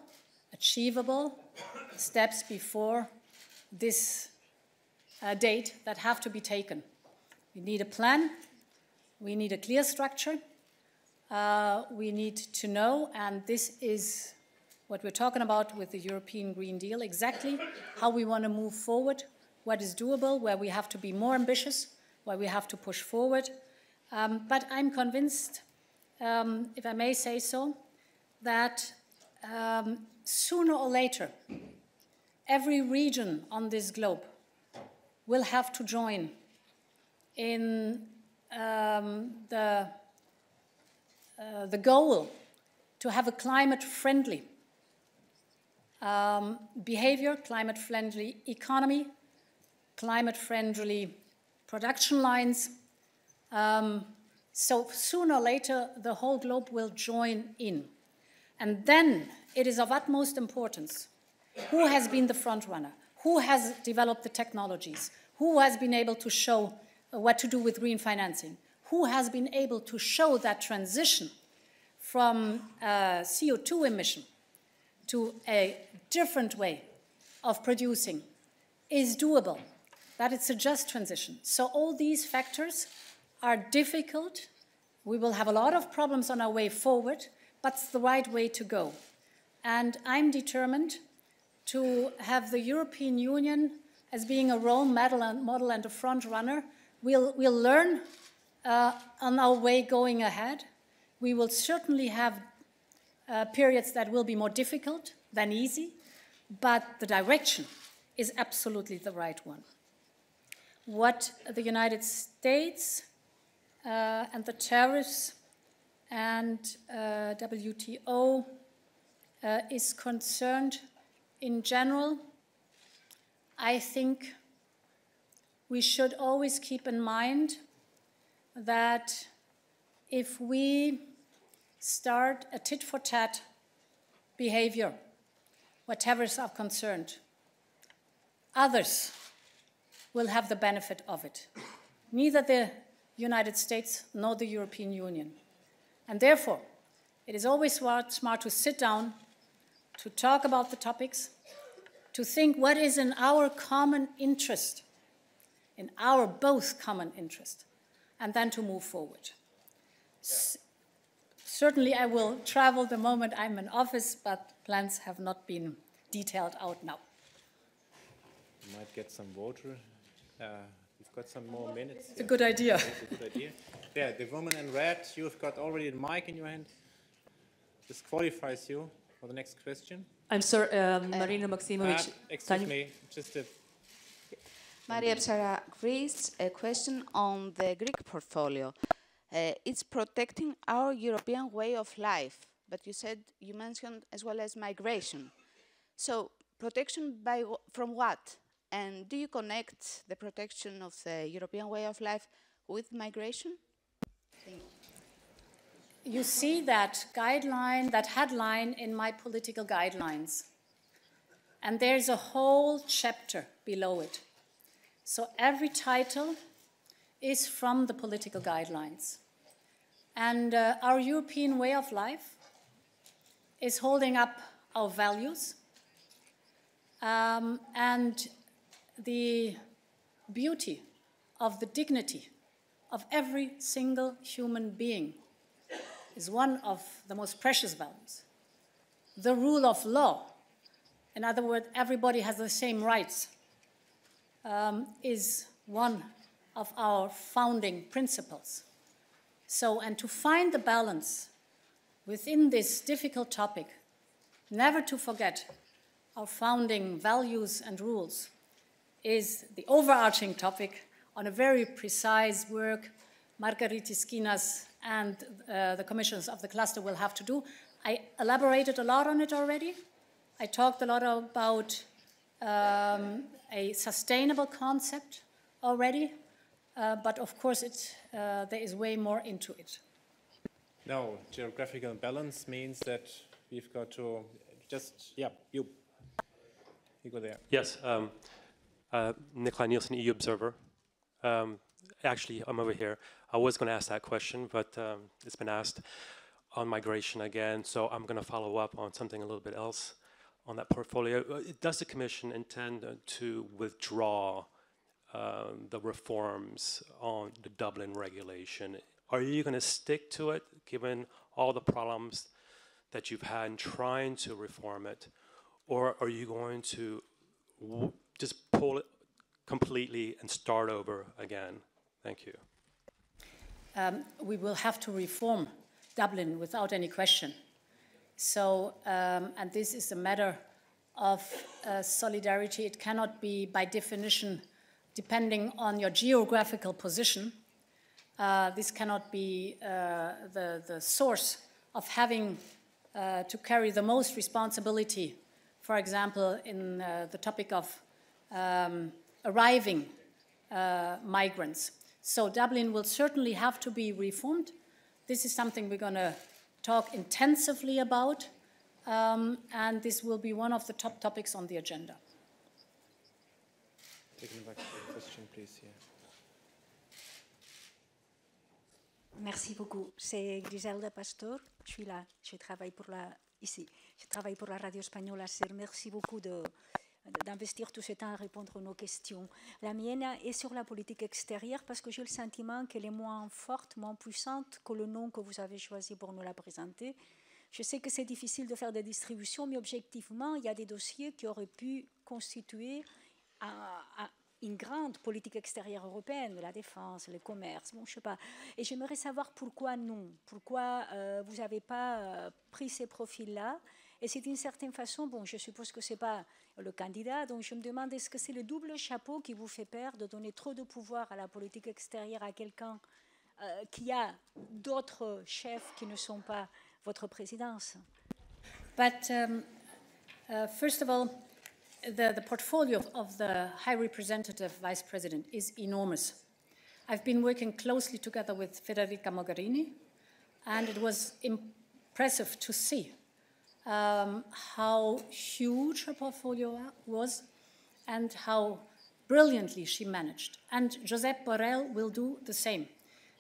achievable steps before this date that have to be taken. We need a plan, we need a clear structure, we need to know, and this is what we're talking about with the European Green Deal, exactly how we want to move forward, what is doable, where we have to be more ambitious, where we have to push forward. But I'm convinced, if I may say so, that sooner or later, every region on this globe will have to join in the goal to have a climate-friendly behavior, climate-friendly economy, climate-friendly production lines. So sooner or later, the whole globe will join in. And then it is of utmost importance who has been the front runner, who has developed the technologies, who has been able to show what to do with green financing, who has been able to show that transition from CO2 emission to a different way of producing is doable, that it's a just transition. So all these factors are difficult. We will have a lot of problems on our way forward, but it's the right way to go. And I'm determined to have the European Union as being a role model and a front runner. We'll learn on our way going ahead. We will certainly have periods that will be more difficult than easy, but the direction is absolutely the right one. What the United States and the tariffs and WTO is concerned in general, I think we should always keep in mind that if we start a tit-for-tat behavior, where tariffs are concerned, others will have the benefit of it. Neither the United States nor the European Union. And therefore, it is always smart to sit down, to talk about the topics, to think what is in our common interest, in our both common interest, and then to move forward. Certainly I will travel the moment I'm in office, but plans have not been detailed out now. You might get some water. got some more minutes. It's a good idea. It's a good idea. Yeah, the woman in red, you've got already the mic in your hand. This qualifies you for the next question. I'm sorry, Marina Maximovic. Excuse me, just a... Maria Psara, raised a question on the Greek portfolio. It's protecting our European way of life, but you mentioned as well as migration. So protection from what? And do you connect the protection of the European way of life with migration? Thank you. You see that guideline, that headline in my political guidelines. And there's a whole chapter below it. So every title is from the political guidelines. And our European way of life is holding up our values and the beauty of the dignity of every single human being is one of the most precious values. The rule of law, in other words, everybody has the same rights, is one of our founding principles. So, and to find the balance within this difficult topic, never to forget our founding values and rules, is the overarching topic on a very precise work Margaritis Skinas and the commissioners of the cluster will have to do. I elaborated a lot on it already. I talked a lot about a sustainable concept already, but of course there is way more into it. No, geographical balance means that we've got to just, yeah, you go there. Yes, Nikolai Nielsen, EU Observer. Actually, I'm over here. I was going to ask that question, but it's been asked on migration again, so I'm going to follow up on something a little bit else on that portfolio. Does the Commission intend to withdraw the reforms on the Dublin regulation? Are you going to stick to it, given all the problems that you've had in trying to reform it, or are you going to just pull it completely and start over again? Thank you. We will have to reform Dublin without any question. So, and this is a matter of solidarity. It cannot be, by definition, depending on your geographical position. This cannot be the source of having to carry the most responsibility, for example, in the topic of arriving migrants. So Dublin will certainly have to be reformed. This is something we're going to talk intensively about, and this will be one of the top topics on the agenda. Taking back to the question, please. Yeah. Merci beaucoup. C'est Griselda Pastor. Je suis là. Je travaille pour la radio espagnole. Merci beaucoup d'investir tout ce temps à répondre à nos questions. La mienne est sur la politique extérieure parce que j'ai le sentiment qu'elle est moins forte, moins puissante que le nom que vous avez choisi pour nous la présenter. Je sais que c'est difficile de faire des distributions, mais objectivement, il y a des dossiers qui auraient pu constituer une grande politique extérieure européenne, la défense, le commerce, bon, je sais pas. Et j'aimerais savoir pourquoi non, pourquoi vous n'avez pas pris ces profils-là. Et c'est d'une certaine façon, bon, je suppose que ce n'est pas le candidat, donc je me demande, est-ce que c'est le double chapeau qui vous fait peur de donner trop de pouvoir à la politique extérieure à quelqu'un qui a d'autres chefs qui ne sont pas votre présidence? But first of all, the portfolio of the High Representative Vice President is enormous. I've been working closely together with Federica Mogherini, and it was impressive to see how huge her portfolio was and how brilliantly she managed. And Josep Borrell will do the same.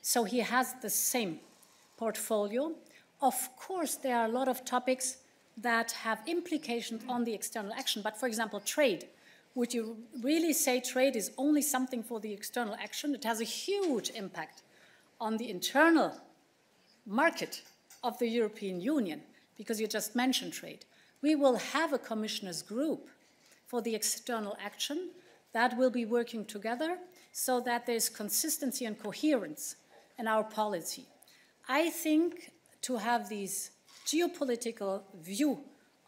So he has the same portfolio. Of course, there are a lot of topics that have implications on the external action, but for example, trade. Would you really say trade is only something for the external action? It has a huge impact on the internal market of the European Union, because you just mentioned trade. We will have a commissioners group for the external action that will be working together, so that there's consistency and coherence in our policy. I think to have this geopolitical view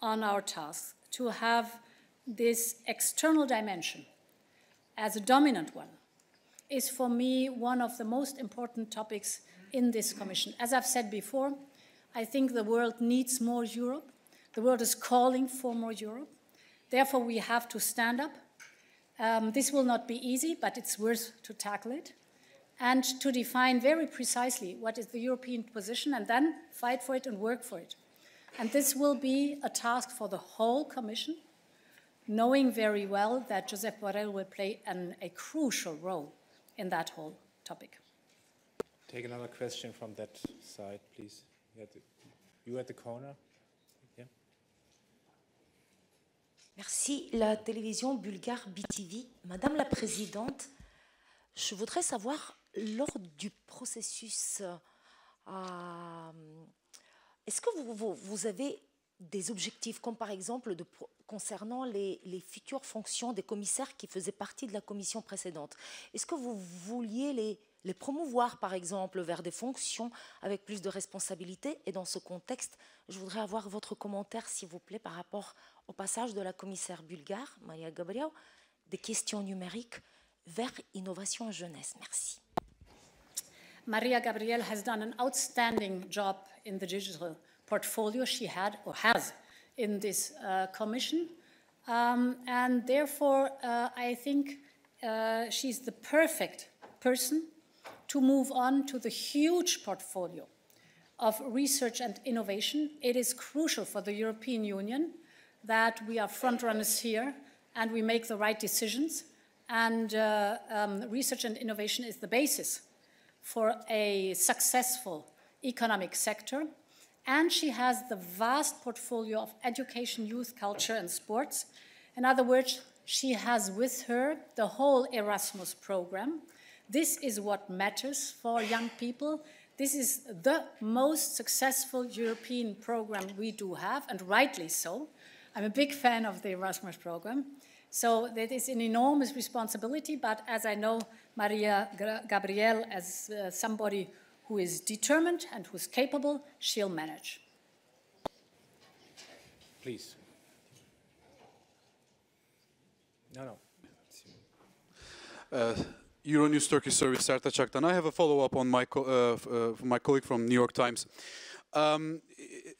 on our task, to have this external dimension as a dominant one, is for me one of the most important topics in this Commission. As I've said before, I think the world needs more Europe. The world is calling for more Europe. Therefore, we have to stand up. This will not be easy, but it's worth to tackle it and to define very precisely what is the European position and then fight for it and work for it. And this will be a task for the whole Commission, knowing very well that Josep Borrell will play a crucial role in that whole topic. Take another question from that side, please. You at the corner. Yeah. Merci. La télévision bulgare BTV. Madame la Présidente, je voudrais savoir, lors du processus, est-ce que vous avez des objectifs, comme par exemple concernant les futures fonctions des commissaires qui faisaient partie de la commission précédente? Est-ce que vous vouliez les promouvoir, par exemple, vers des fonctions avec plus de responsabilités? Et dans ce contexte, je voudrais avoir votre commentaire, s'il vous plaît, par rapport au passage de la commissaire bulgare, Maria Gabriel, des questions numériques vers innovation et jeunesse. Merci. Maria Gabriel has done an outstanding job in the digital portfolio she had or has in this commission. And therefore, I think she's the perfect person to move on to the huge portfolio of research and innovation. It is crucial for the European Union that we are frontrunners here and we make the right decisions. And research and innovation is the basis for a successful economic sector. And she has the vast portfolio of education, youth, culture, and sports. In other words, she has with her the whole Erasmus program. This is what matters for young people. This is the most successful European program we do have, and rightly so. I'm a big fan of the Erasmus program. So that is an enormous responsibility, but as I know Maria Gabriel as somebody who is determined and who's capable, she'll manage. Please. No. Euronews Turkish Service, Sertaç Aktan. I have a follow-up on my colleague from New York Times.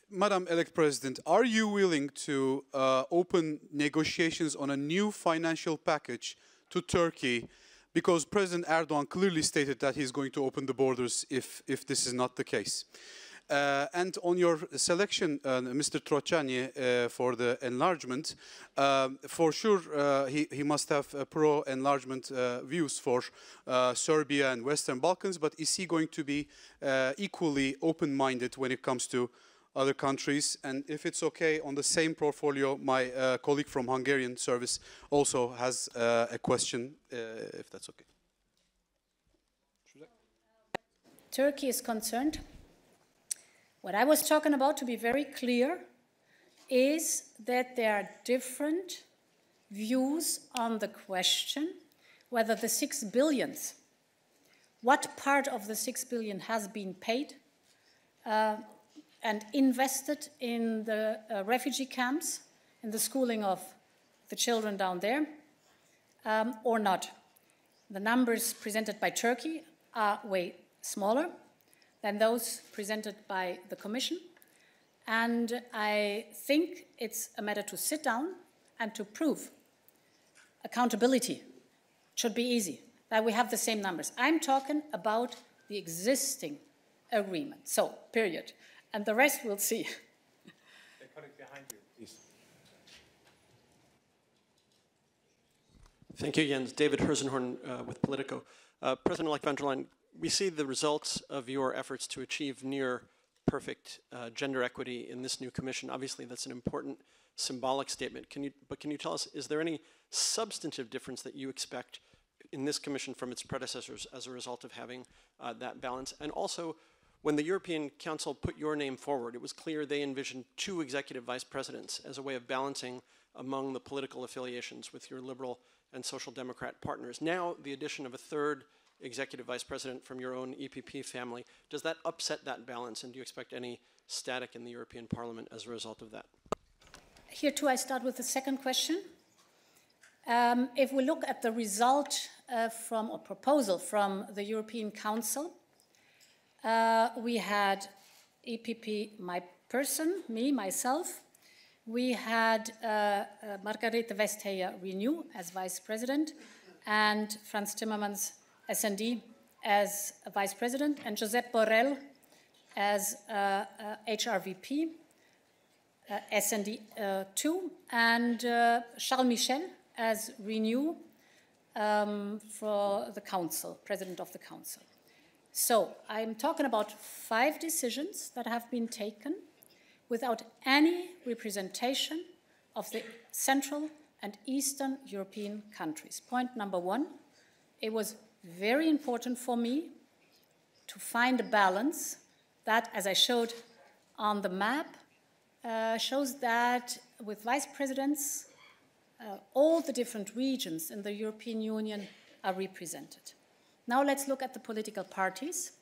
Madam Elect President, are you willing to open negotiations on a new financial package to Turkey? Because President Erdogan clearly stated that he's going to open the borders if this is not the case. And on your selection, Mr. Trochani, for the enlargement, for sure he must have pro-enlargement views for Serbia and Western Balkans, but is he going to be equally open-minded when it comes to other countries? And if it's okay, on the same portfolio, my colleague from Hungarian service also has a question, if that's okay. Turkey is concerned. What I was talking about, to be very clear, is that there are different views on the question whether the 6 billion, what part of the 6 billion has been paid and invested in the refugee camps, in the schooling of the children down there, or not. The numbers presented by Turkey are way smaller than those presented by the Commission. And I think it's a matter to sit down and to prove accountability. Should be easy, that we have the same numbers. I'm talking about the existing agreement. So, period. And the rest we'll see. They put it behind you, please. Thank you, Jens. David Herzenhorn with Politico. President-elect von der Leyen, we see the results of your efforts to achieve near perfect gender equity in this new commission. Obviously, that's an important symbolic statement. Can you tell us, is there any substantive difference that you expect in this commission from its predecessors as a result of having that balance? And also, When the European Council put your name forward, it was clear they envisioned 2 executive vice presidents as a way of balancing among the political affiliations with your Liberal and Social Democrat partners. Now, the addition of a 3rd executive vice president from your own EPP family, does that upset that balance, and do you expect any static in the European Parliament as a result of that? Here too, I start with the second question. If we look at the result from a proposal from the European Council, we had EPP, my person, myself. We had Margarete Vestager, Renew, as vice president, and Franz Timmermans, S&D, as vice president, and Josep Borrell as HRVP, S&D 2, and Charles Michel as Renew for the Council, President of the Council. So I'm talking about 5 decisions that have been taken without any representation of the Central and Eastern European countries. Point number 1, it was very important for me to find a balance that, as I showed on the map, shows that with vice presidents, all the different regions in the European Union are represented. Now let's look at the political parties.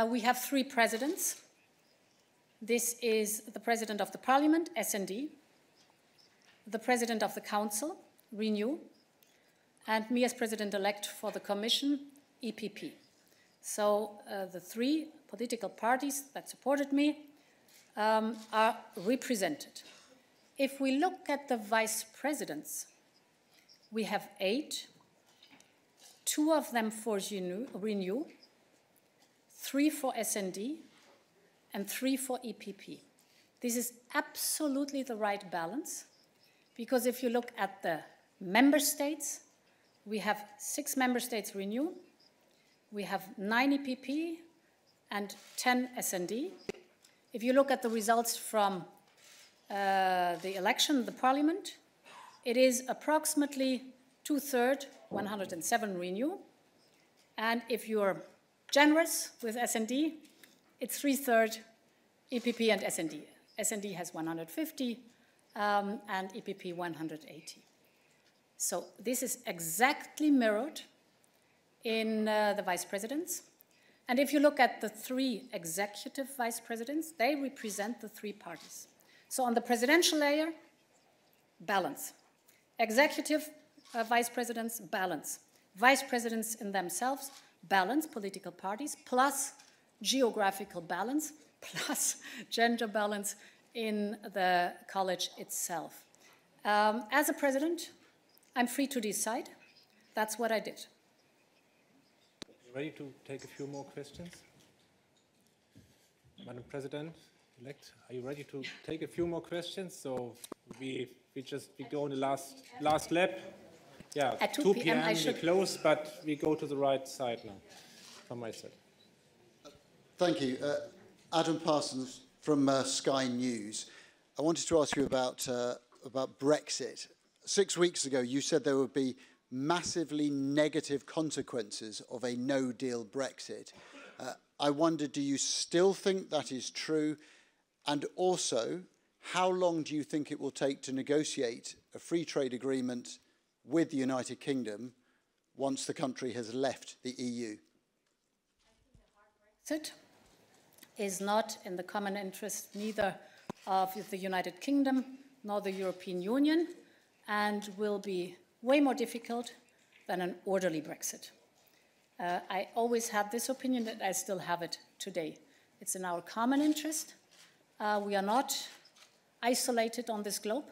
We have 3 presidents. This is the President of the Parliament, S&D, the President of the Council, Renew, and me as President-elect for the Commission, EPP. So the 3 political parties that supported me are represented. If we look at the vice presidents, we have 8, 2 of them for Renew, 3 for S&D, and 3 for EPP. This is absolutely the right balance, because if you look at the member states, we have 6 member states Renew, we have 9 EPP, and 10 S&D. If you look at the results from the election, the parliament, it is approximately 2/3, 107 Renew. And if you're generous with S&D, it's 3/3 EPP and S&D. S&D has 150 and EPP 180. So this is exactly mirrored in the vice presidents. And if you look at the 3 executive vice presidents, they represent the 3 parties. So on the presidential layer, balance. Executive vice presidents, balance. Vice presidents in themselves, balance, political parties, plus geographical balance, plus gender balance in the college itself. As a president, I'm free to decide. That's what I did. Ready to take a few more questions? Madam President-elect, are you ready to take a few more questions? So we go in the last lap. Yeah, at 2 p.m. we close, but we go to the right side now, from my side. Thank you. Adam Parsons from Sky News. I wanted to ask you about Brexit. 6 weeks ago, you said there would be massively negative consequences of a no-deal Brexit. I wonder, do you still think that is true? And also, how long do you think it will take to negotiate a free trade agreement with the United Kingdom once the country has left the EU? Brexit is not in the common interest neither of the United Kingdom nor the European Union, and will be way more difficult than an orderly Brexit. I always had this opinion, and I still have it today. It's in our common interest. We are not isolated on this globe,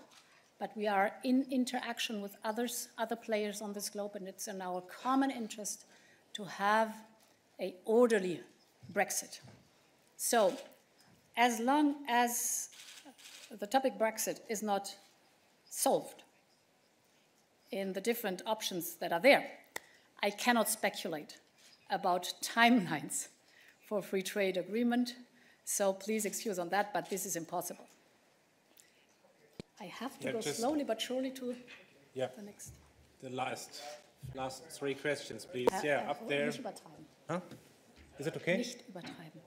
but we are in interaction with other players on this globe, and it's in our common interest to have an orderly Brexit. So, as long as the topic Brexit is not solved in the different options that are there, I cannot speculate about timelines for free trade agreement, so please excuse on that, but this is impossible. I have to go slowly but surely to the next. The last 3 questions, please. Up there. Nicht übertreiben. Huh? Is it okay? Nicht übertreiben.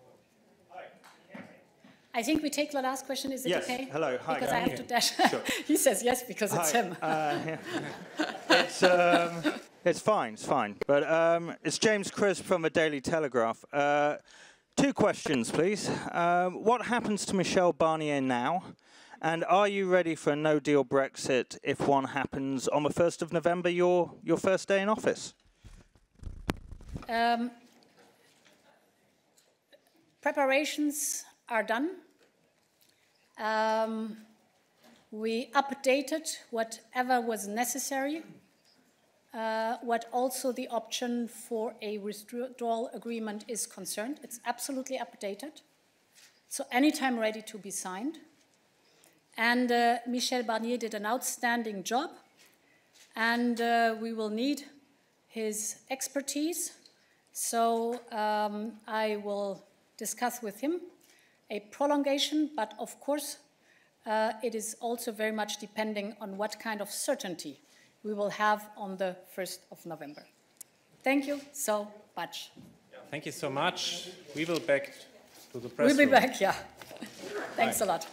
I think we take the last question. Is it yes. okay? Hello. Hi. Because I have to dash. Sure. He says yes because it's him. It's fine. It's fine. But it's James Crisp from the Daily Telegraph. 2 questions, please. What happens to Michel Barnier now? And are you ready for a no-deal Brexit if one happens on the 1st of November, your first day in office? Preparations are done. We updated whatever was necessary, what also the option for a withdrawal agreement is concerned. It's absolutely updated. So anytime ready to be signed. And Michel Barnier did an outstanding job, and we will need his expertise. So I will discuss with him a prolongation, but of course it is also very much depending on what kind of certainty we will have on the 1st of November. Thank you so much. Thank you so much. We will back to the press room. We'll be back, yeah. Thanks a lot.